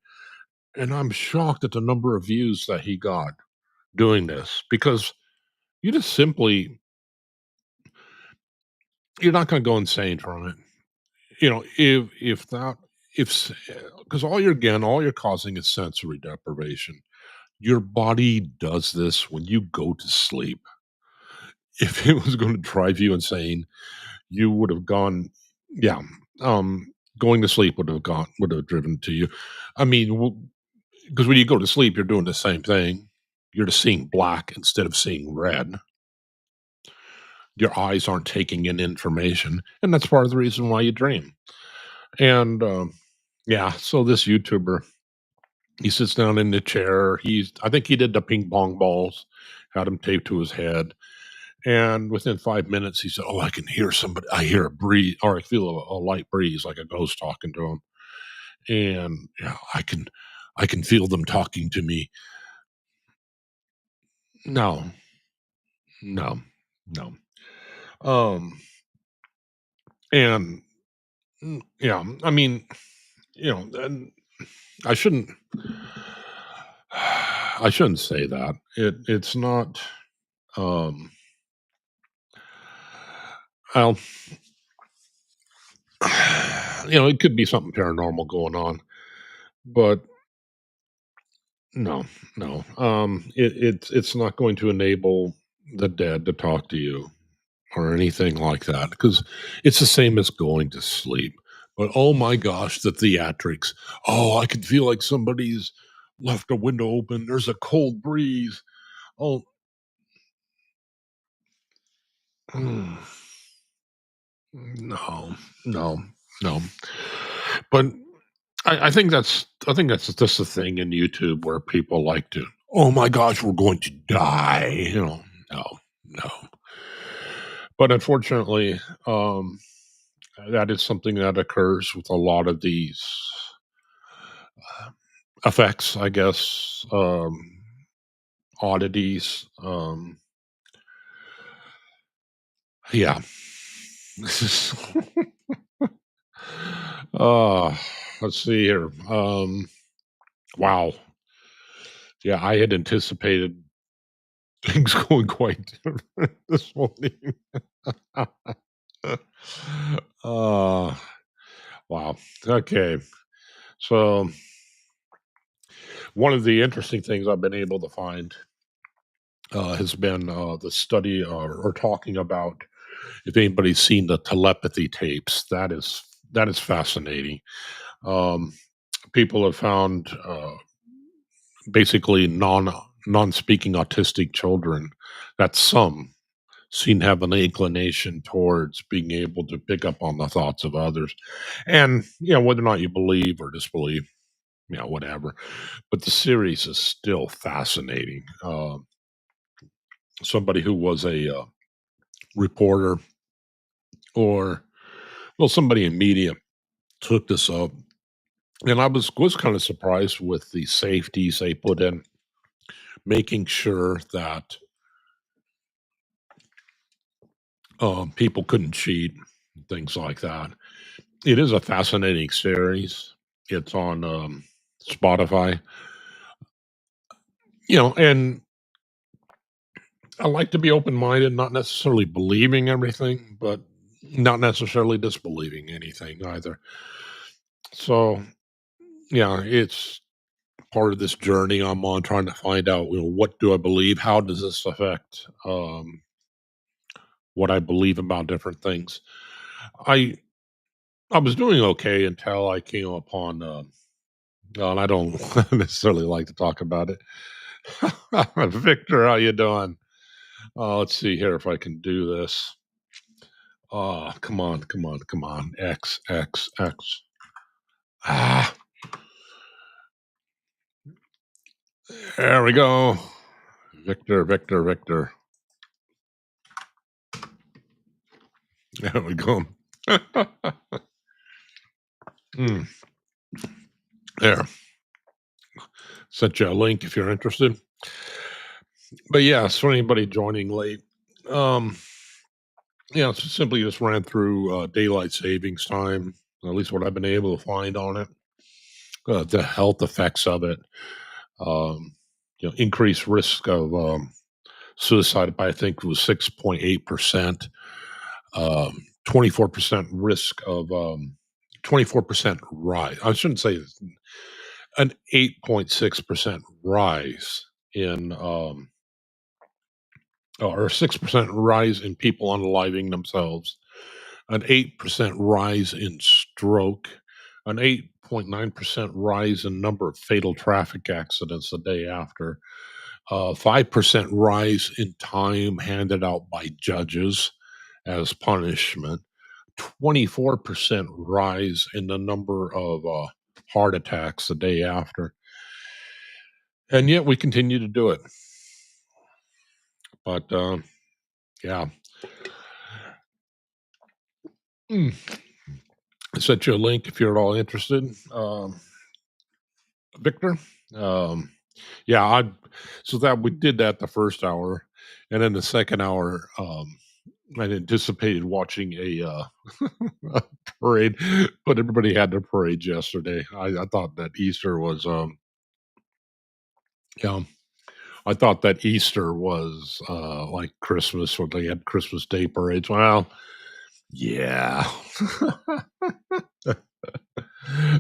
And I'm shocked at the number of views that he got doing this, because you just simply you're not going to go insane from it. If that if because all you're causing is sensory deprivation. Your body does this when you go to sleep. If it was going to drive you insane, you would have gone, yeah. going to sleep would have driven to you. I mean, because when you go to sleep, you're doing the same thing. You're just seeing black instead of seeing red. Your eyes aren't taking in information, and that's part of the reason why you dream. And yeah, so this YouTuber, he sits down in the chair. I think he did the ping pong balls, had them taped to his head. And within 5 minutes, he said, "Oh, I can hear somebody. I hear a breeze, or I feel a light breeze, like a ghost talking to him. And yeah, I can feel them talking to me." No, no, no. Um, and yeah, I mean, and I shouldn't, I shouldn't say that. It's not. Um, well, it could be something paranormal going on, but no, no. It's not going to enable the dead to talk to you or anything like that, because it's the same as going to sleep. But oh my gosh, the theatrics. Oh, I can feel like somebody's left a window open. There's a cold breeze. Oh, mm, no, no, no. But I think that's just the thing in YouTube where people like to, oh my gosh, we're going to die. No, no. But unfortunately, that is something that occurs with a lot of these effects, I guess, oddities. Yeah. This is uh let's see here. Wow. Yeah, I had anticipated things going quite different this morning. uh wow. Okay. So one of the interesting things I've been able to find has been the study or talking about, if anybody's seen the telepathy tapes. That is fascinating. Um, People have found basically non-speaking autistic children that some seem to have an inclination towards being able to pick up on the thoughts of others, and whether or not you believe or disbelieve, whatever. But the series is still fascinating. Somebody who was a reporter, or well, somebody in media took this up, and I was kind of surprised with the safeties they put in, making sure that people couldn't cheat, things like that. It is a fascinating series. It's on Spotify, and I like to be open minded, not necessarily believing everything, but not necessarily disbelieving anything either. So, yeah, it's part of this journey I'm on, trying to find out, what do I believe? How does this affect what I believe about different things? I I was doing okay until I came upon, and I don't necessarily like to talk about it. Victor, how you doing? Let's see here if I can do this. Come on, come on, come on. X, X, X. Ah, there we go. Victor, Victor, Victor. There we go. Mm, there. Sent you a link if you're interested. But yeah, so anybody joining late, um, so simply just ran through daylight savings time, at least what I've been able to find on it, the health effects of it, increased risk of suicide by, I think it was 6.8%, 24% risk of 24% rise. I shouldn't say this, an 8.6% rise in or 6% rise in people unaliving themselves, an 8% rise in stroke, an 8.9% rise in number of fatal traffic accidents the day after, 5% rise in time handed out by judges as punishment, 24% rise in the number of heart attacks the day after. And yet we continue to do it. But yeah. I sent you a link if you're at all interested. Victor. Yeah, so that we did that the first hour, and then the second hour, I anticipated watching a a parade, but everybody had their parades yesterday. I thought that Easter was, yeah, I thought that Easter was like Christmas, when they had Christmas Day parades. Well, yeah.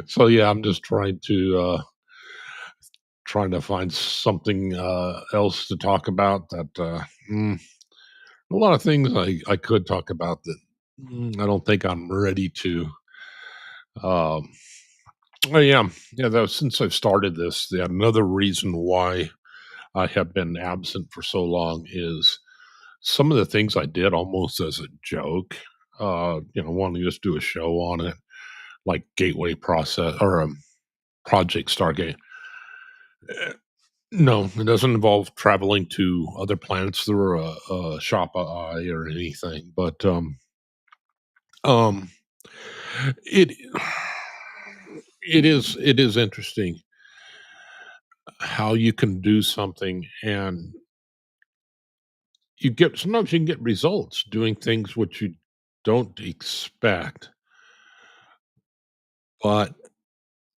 So yeah, I'm just trying to find something else to talk about. That a lot of things I could talk about that I don't think I'm ready to. Um, oh yeah. Since I've started this, another reason why I have been absent for so long is some of the things I did almost as a joke. Wanting to just do a show on it, like Gateway Process or Project Stargate. No, it doesn't involve traveling to other planets through a Shapa eye or anything. But um, it it is interesting how you can do something and sometimes you can get results doing things which you don't expect, but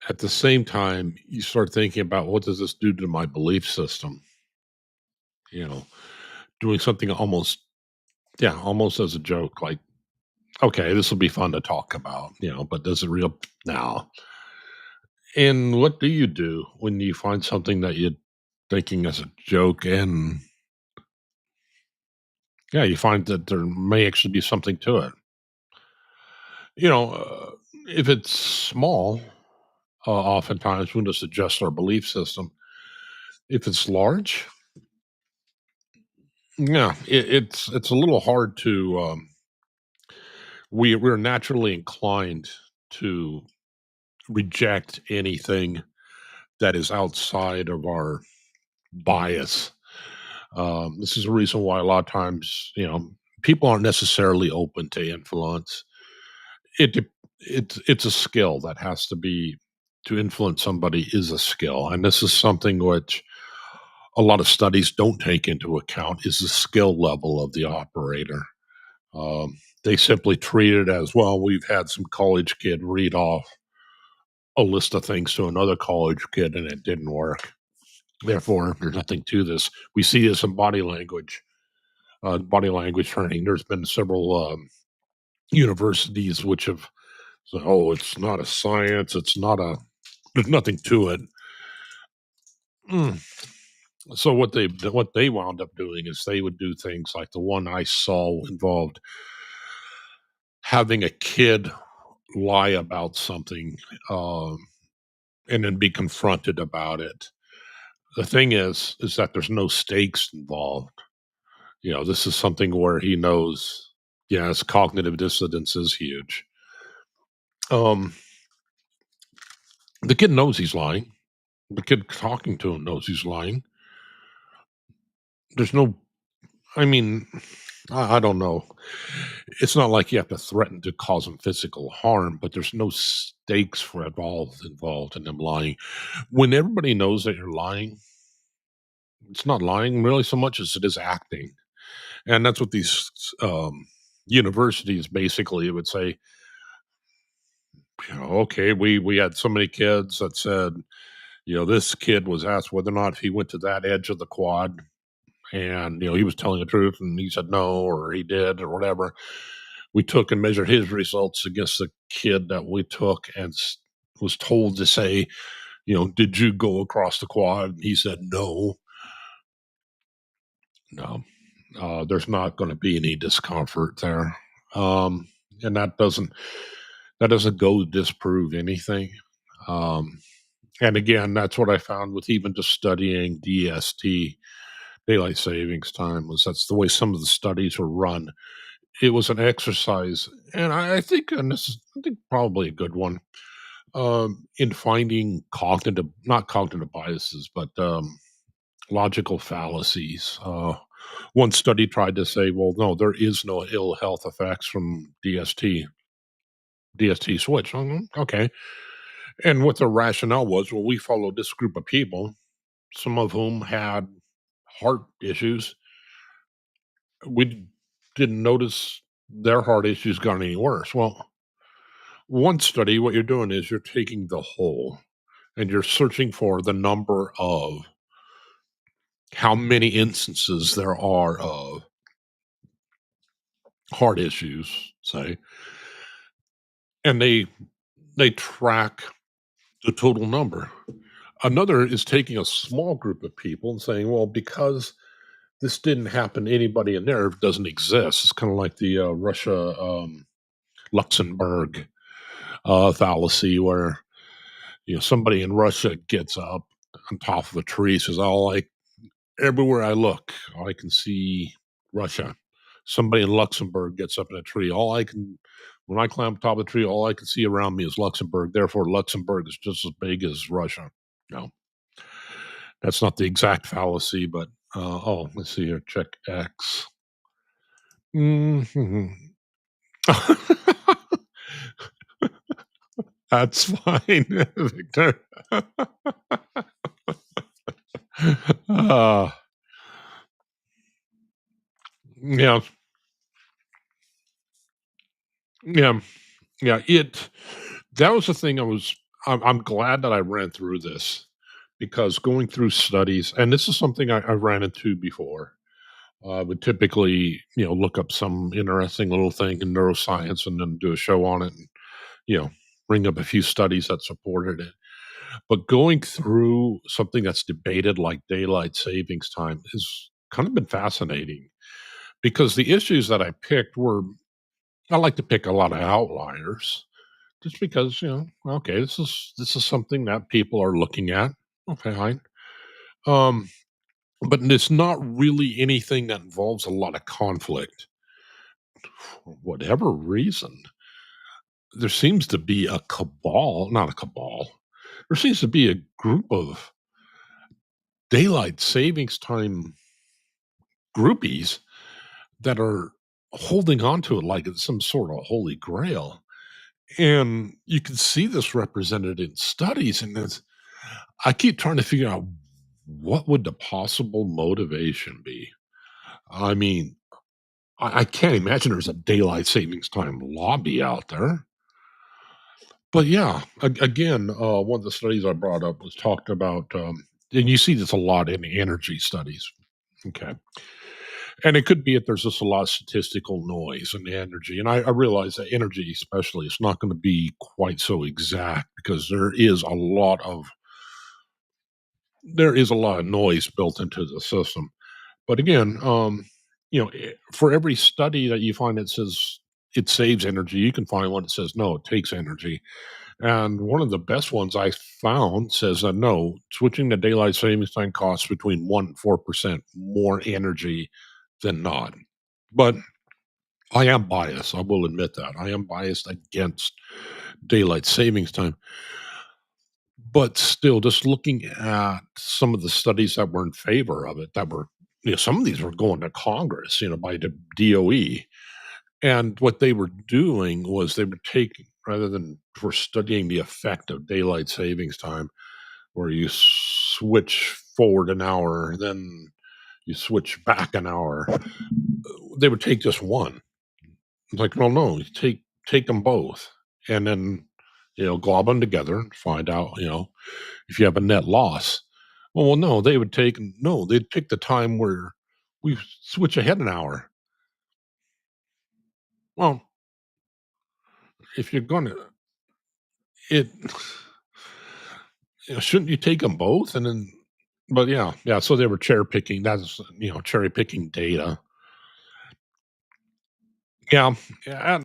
at the same time you start thinking about, what does this do to my belief system? You know, doing something almost as a joke, like, okay, this will be fun to talk about, but does it real now? And what do you do when you find something that you're thinking as a joke, and yeah, you find that there may actually be something to it? If it's small, oftentimes we just adjust our belief system. If it's large, yeah, it's a little hard to. We're naturally inclined to reject anything that is outside of our bias. This is a reason why a lot of times, people aren't necessarily open to influence. It's a skill that has to be to influence somebody is a skill, and this is something which a lot of studies don't take into account is the skill level of the operator. They simply treat it as, well, we've had some college kid read off a list of things to another college kid and it didn't work. Therefore, there's nothing to this. We see this in body language training. There's been several universities which have said, "Oh, it's not a science. There's nothing to it." Mm. So what they wound up doing is they would do things like the one I saw involved having a kid lie about something, and then be confronted about it. The thing is that there's no stakes involved. This is something where he knows, yes, cognitive dissonance is huge. Um, the kid knows he's lying. The kid talking to him knows he's lying. There's no, I mean, I don't know. It's not like you have to threaten to cause him physical harm, but there's no stakes for involved in them lying. When everybody knows that you're lying, it's not lying really so much as it is acting. And that's what these universities basically would say. Okay, we had so many kids that said, this kid was asked whether or not if he went to that edge of the quad, and he was telling the truth, and he said no, or he did, or whatever. We took and measured his results against the kid that we took and was told to say, did you go across the quad? And he said no. No, there's not going to be any discomfort there. And that doesn't, that doesn't go to disprove anything. Um, and again, that's what I found with even just studying DST, daylight savings time, was that's the way some of the studies were run. It was an exercise, and I think, and this is I think probably a good one, in finding cognitive, not cognitive biases, but logical fallacies. One study tried to say, well, no, there is no ill health effects from DST switch. Okay. And what the rationale was, well, we followed this group of people, some of whom had heart issues. We didn't notice their heart issues got any worse. Well, one study, what you're doing is you're taking the whole and you're searching for the number of how many instances there are of heart issues, say, and they track the total number. Another is taking a small group of people and saying, well, because this didn't happen to anybody in there, it doesn't exist. It's kind of like the Russia Luxembourg fallacy, where somebody in Russia gets up on top of a tree, says, "Oh, everywhere I look, I can see Russia." Somebody in Luxembourg gets up in a tree. When I climb top of the tree, all I can see around me is Luxembourg. Therefore, Luxembourg is just as big as Russia. No, that's not the exact fallacy, but let's see here. Check X. Mhm. That's fine, Victor. uh, yeah, yeah, yeah. That was the thing. I'm glad that I ran through this, because going through studies, and this is something I ran into before. I would typically, look up some interesting little thing in neuroscience and then do a show on it, and you know, bring up a few studies that supported it. But going through something that's debated like daylight savings time has kind of been fascinating, because the issues that I picked were, I like to pick a lot of outliers, just because, okay, this is something that people are looking at. Okay, fine. Um, but it's not really anything that involves a lot of conflict. For whatever reason, there seems to be a cabal, not a cabal. There seems to be a group of daylight savings time groupies that are holding on to it like it's some sort of holy grail. And you can see this represented in studies. And I keep trying to figure out, what would the possible motivation be? I mean, I can't imagine there's a daylight savings time lobby out there. But yeah, again, one of the studies I brought up was talked about, and you see this a lot in the energy studies. Okay. And it could be that there's just a lot of statistical noise in the energy. And I realize that energy, especially, is not going to be quite so exact, because there is a lot of noise built into the system. But again, for every study that you find that says it saves energy, you can find one that says no, it takes energy. And one of the best ones I found says that no, switching to daylight savings time costs between 1 and 4% more energy than not. But I am biased. I will admit that. I am biased against daylight savings time. But still, just looking at some of the studies that were in favor of it, that were, some of these were going to Congress, by the DOE. And what they were doing was they were taking, rather than for studying the effect of daylight savings time, where you switch forward an hour, then you switch back an hour, they would take just one. It's like, well, no, you take them both, and then glob them together and find out, if you have a net loss. Well, no, they'd pick the time where we switch ahead an hour. Well, if you're gonna it shouldn't you take them both? And then, but yeah, so they were cherry picking. That's, cherry picking data. Yeah, yeah.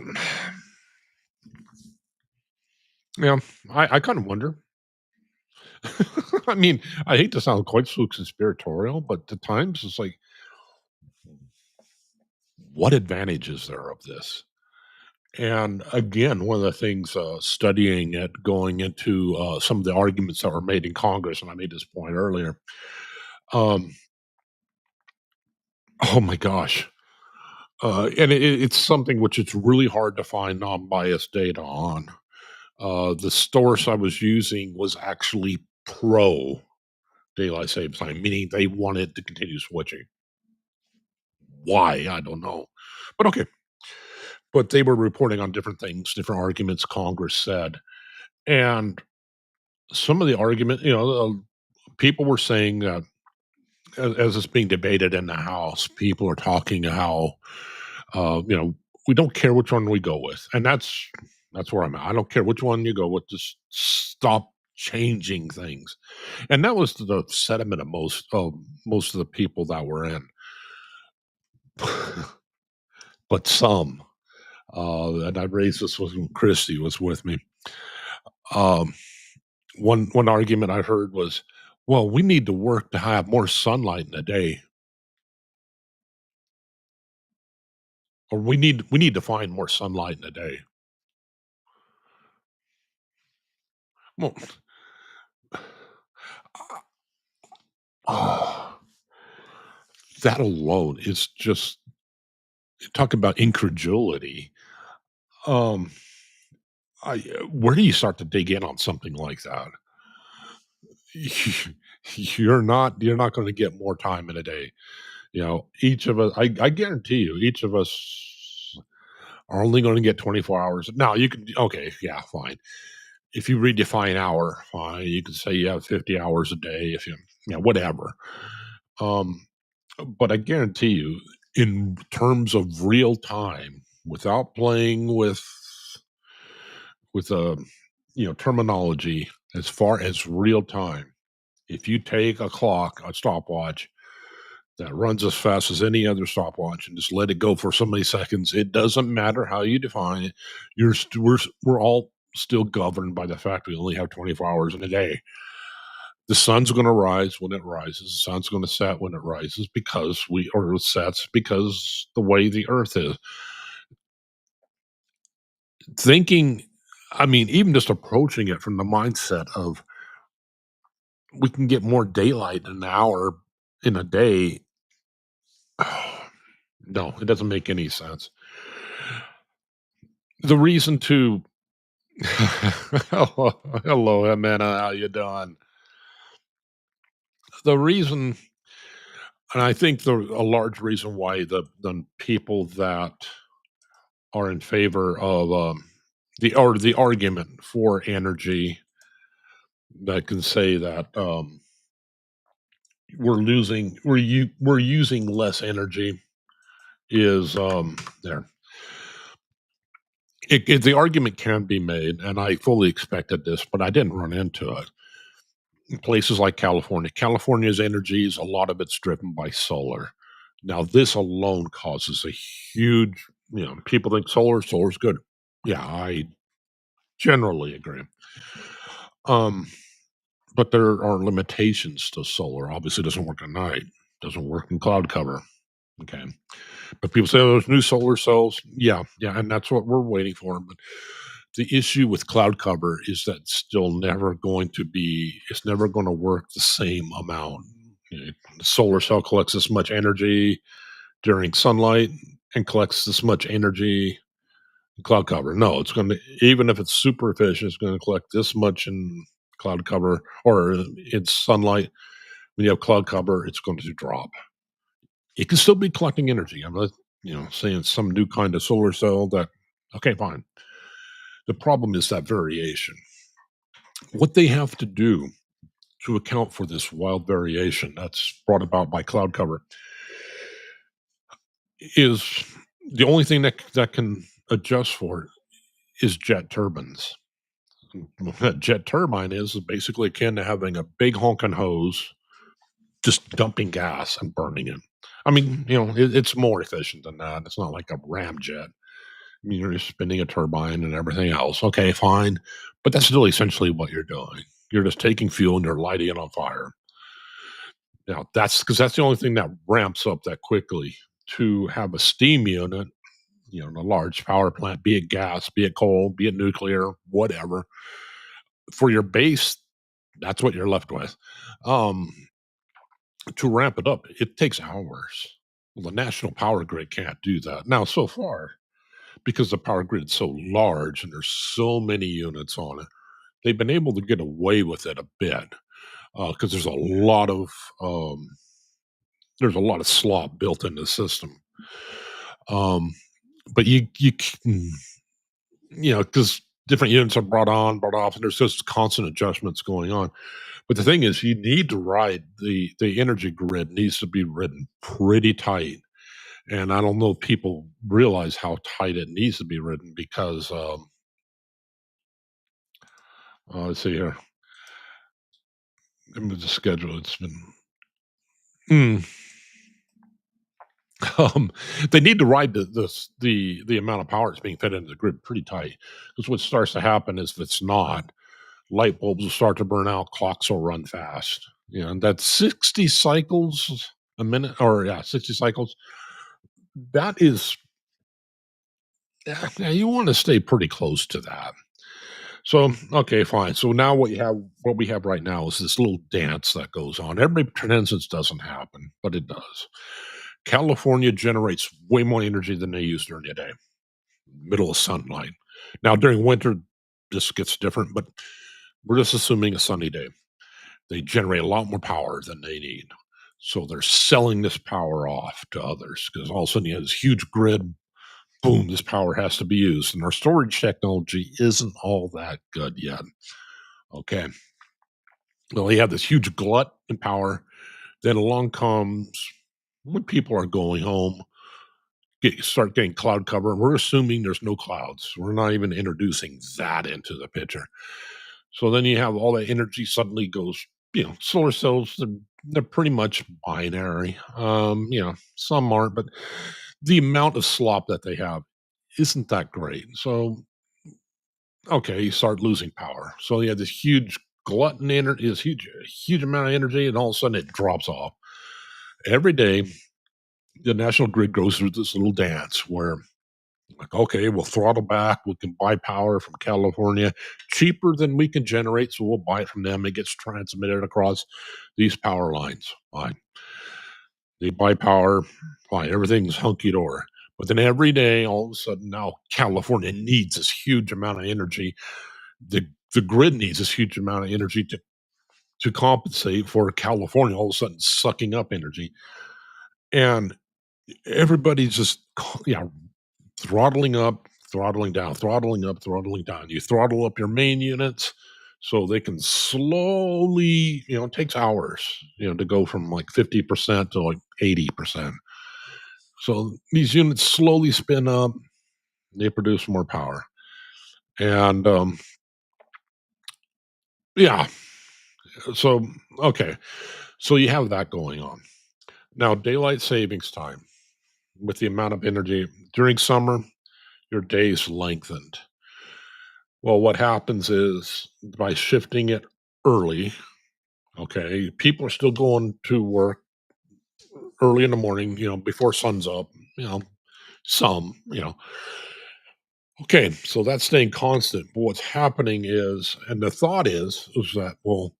Yeah, I kind of wonder. I mean, I hate to sound quite so conspiratorial, but at times it's like, what advantage is there of this? And again, one of the things studying it, going into some of the arguments that were made in Congress, and I made this point earlier. Um, oh my gosh. And it's something which it's really hard to find non-biased data on. The source I was using was actually pro daylight savings time, meaning they wanted to continue switching. Why? I don't know. But okay. But they were reporting on different things, different arguments Congress said. And some of the argument, people were saying that as it's being debated in the House, people are talking how, you know, we don't care which one we go with, and that's where I'm at. I don't care which one you go with, just stop changing things, and that was the sentiment of most of the people that were in, but some. And I raised this when Christy was with me. Um, one argument I heard was, "Well, we need to work to have more sunlight in the day, or we need to find more sunlight in the day." Well, oh, that alone is just talk about incredulity. Um, where do you start to dig in on something like that? You're not going to get more time in a day. Each of us. I guarantee you, each of us are only going to get 24 hours. Now you can okay, yeah, fine. If you redefine hour, fine. You could say you have 50 hours a day. If whatever. Um, but I guarantee you, in terms of real time, without playing with terminology, as far as real time, if you take a stopwatch that runs as fast as any other stopwatch and just let it go for so many seconds, it doesn't matter how you define it. We're all still governed by the fact we only have 24 hours in a day. The sun's going to rise when it rises. The sun's going to set when it rises or it sets because the way the earth is. Thinking, I mean, even just approaching it from the mindset of we can get more daylight in an hour in a day. No, it doesn't make any sense. The reason to hello, Amanda, how you doing? The reason, and I think a large reason why the people that are in favor of the argument for energy that can say that we're using less energy is there. The argument can be made, and I fully expected this, but I didn't run into it. In places like California's energy is a lot of it's driven by solar. Now, this alone causes a huge, people think solar's good. Yeah, I generally agree. Um, but there are limitations to solar. Obviously, it doesn't work at night. Doesn't work in cloud cover. Okay. But people say, "Oh, there's new solar cells." Yeah, yeah, and that's what we're waiting for. But the issue with cloud cover is that it's never going to work the same amount. The solar cell collects this much energy during sunlight and collects this much energy in cloud cover. No, it's going to, even if it's super efficient, it's going to collect this much in cloud cover or in sunlight. When you have cloud cover, it's going to drop. It can still be collecting energy. I'm not, saying some new kind of solar cell that, okay, fine. The problem is that variation. What they have to do to account for this wild variation that's brought about by cloud cover is the only thing that can adjust for it is jet turbines. What a jet turbine is basically akin to having a big honking hose just dumping gas and burning it. I mean, it's more efficient than that. It's not like a ramjet. I mean, you're just spinning a turbine and everything else. Okay, fine. But that's still essentially what you're doing. You're just taking fuel and you're lighting it on fire. Now, that's because that's the only thing that ramps up that quickly. To have a steam unit, in a large power plant, be it gas, be it coal, be it nuclear, whatever, for your base, that's what you're left with. Um, to ramp it up, it takes hours. Well, the national power grid can't do that. Now, so far, because the power grid is so large and there's so many units on it, they've been able to get away with it a bit because um, there's a lot of slop built in the system. But because different units are brought on, brought off, and there's just constant adjustments going on. But the thing is, you need to ride the energy grid needs to be ridden pretty tight. And I don't know if people realize how tight it needs to be ridden because let's see here. Let me just schedule. It's been hmm. Um, they need to ride the amount of power that's being fed into the grid pretty tight because what starts to happen is if it's not, light bulbs will start to burn out, clocks will run fast. And that's 60 cycles a minute, or yeah, 60 cycles. That is, yeah, you want to stay pretty close to that. So, okay, fine. So now what we have right now is this little dance that goes on. Everybody pretends it doesn't happen, but it does. California generates way more energy than they use during the day, middle of sunlight. Now, during winter, this gets different, but we're just assuming a sunny day. They generate a lot more power than they need. So they're selling this power off to others because all of a sudden you have this huge grid. Boom, this power has to be used. And our storage technology isn't all that good yet. Okay. Well, you have this huge glut in power. Then along comes when people are going home, start getting cloud cover. And we're assuming there's no clouds. We're not even introducing that into the picture. So then you have all that energy suddenly goes, solar cells, they're pretty much binary. Some aren't, but the amount of slop that they have isn't that great. So, okay, you start losing power. So you have this huge glutton energy, this huge amount of energy, and all of a sudden it drops off. Every day, the national grid goes through this little dance where, like, okay, we'll throttle back. We can buy power from California cheaper than we can generate, so we'll buy it from them. It gets transmitted across these power lines. Fine. They buy power. Fine. Everything's hunky dory. But then every day, all of a sudden, now California needs this huge amount of energy. The grid needs this huge amount of energy to compensate for California all of a sudden sucking up energy. And everybody's just throttling up, throttling down, throttling up, throttling down. You throttle up your main units so they can slowly, it takes hours, to go from like 50% to like 80%. So these units slowly spin up, they produce more power. And yeah, so okay. So you have that going on. Now, daylight savings time with the amount of energy during summer, your days lengthened. Well, what happens is by shifting it early, okay, people are still going to work early in the morning, before sun's up, you know, some, Okay, so that's staying constant. But what's happening is, and the thought is that, well,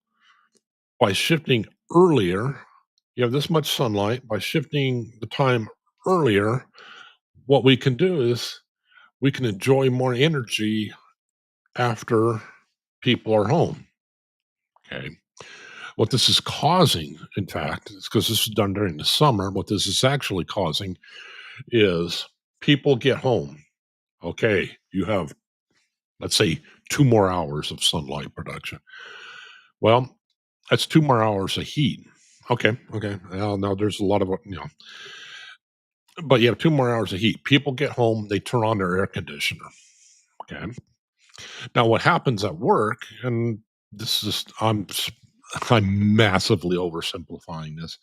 by shifting earlier, you have this much sunlight, by shifting the time earlier, what we can do is we can enjoy more energy after people are home. Okay. What this is causing, in fact, is because this is done during the summer, what this is actually causing is people get home. Okay, you have, let's say, 2 more hours of sunlight production. Well, that's 2 more hours of heat. Okay. Well, now there's a lot of, but you have 2 more hours of heat. People get home, they turn on their air conditioner. Okay. Now, what happens at work, and this is, I'm massively oversimplifying this,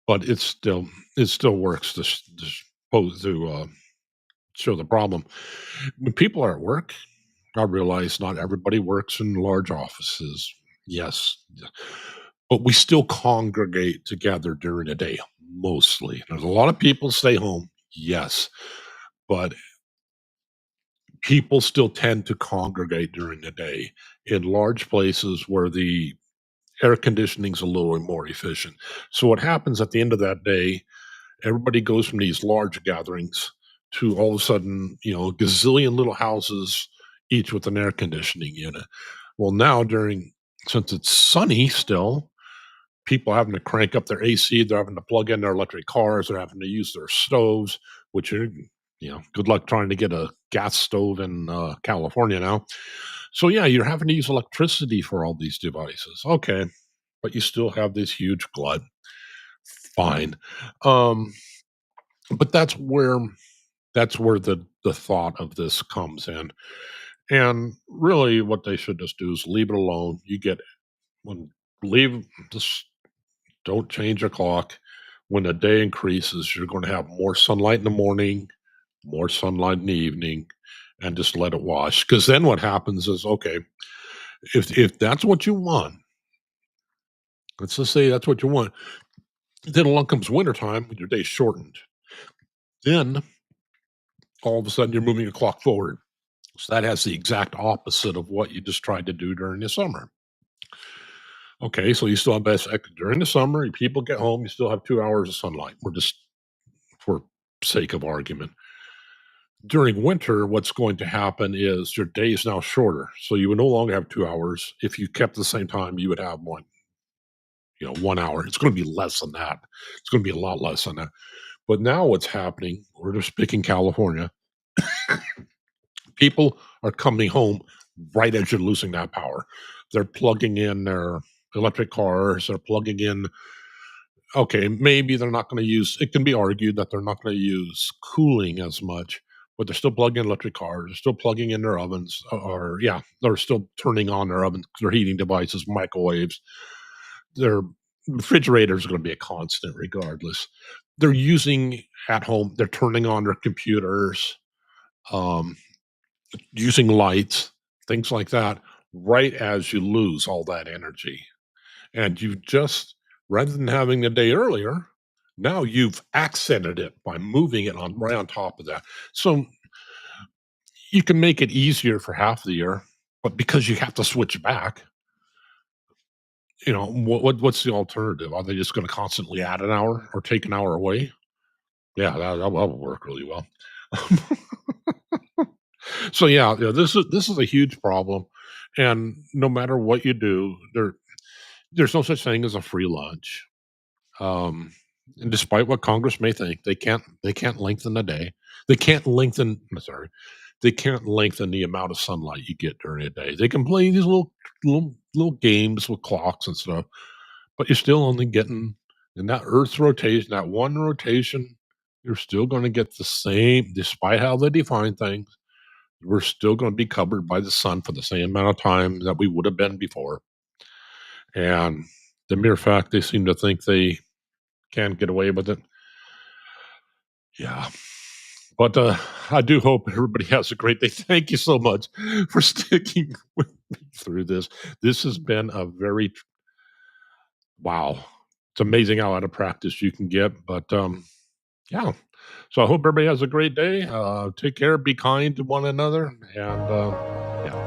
but it still works to show the problem. When people are at work, I realize not everybody works in large offices. Yes. But we still congregate together during the day, mostly. There's a lot of people stay home. Yes. But people still tend to congregate during the day in large places where the air conditioning's a little more efficient. So what happens at the end of that day, everybody goes from these large gatherings to all of a sudden, a gazillion little houses, each with an air conditioning unit. Well, now since it's sunny still, people having to crank up their AC, they're having to plug in their electric cars, they're having to use their stoves, which are, good luck trying to get a gas stove in California now. So yeah, you're having to use electricity for all these devices. Okay, but you still have this huge glut. Fine. Um, but that's where the thought of this comes in. And really what they should just do is leave it alone. When leave just don't change your clock. When the day increases, you're going to have more sunlight in the morning, more sunlight in the evening, and just let it wash. Because then what happens is, okay, if that's what you want, let's just say that's what you want, then along comes wintertime when your day's shortened. Then all of a sudden you're moving your clock forward. So that has the exact opposite of what you just tried to do during the summer. Okay, so you still have best during the summer, people get home, you still have 2 hours of sunlight. We're just for sake of argument. During winter, what's going to happen is your day is now shorter. So you would no longer have 2 hours. If you kept the same time, you would have 1 hour. It's going to be less than that. It's going to be a lot less than that. But now what's happening, we're just picking California. People are coming home right as you're losing that power. They're plugging in their electric cars. They're plugging in. Okay, maybe they're not going to use. It can be argued that they're not going to use cooling as much, but they're still plugging in electric cars. They're still plugging in their ovens, or yeah, they're still turning on their ovens, their heating devices, microwaves. Their refrigerators are going to be a constant regardless. They're using at home. They're turning on their computers. Um, Using lights, things like that, right as you lose all that energy. And you just, rather than having the day earlier, now you've accented it by moving it on right on top of that. So you can make it easier for half the year, but because you have to switch back, what's the alternative? Are they just going to constantly add an hour or take an hour away? Yeah, that will work really well. So yeah, this is a huge problem, and no matter what you do, there's no such thing as a free lunch. Um, and despite what Congress may think, they can't lengthen the day. They can't lengthen. Sorry, they can't lengthen the amount of sunlight you get during the day. They can play these little games with clocks and stuff, but you're still only getting in that Earth's rotation, that one rotation. You're still going to get the same, despite how they define things. We're still going to be covered by the sun for the same amount of time that we would have been before. And the mere fact they seem to think they can get away with it. Yeah. But I do hope everybody has a great day. Thank you so much for sticking with me through this. This has been a very, wow. It's amazing how out of practice you can get. But yeah. So I hope everybody has a great day. Take care, be kind to one another. And yeah.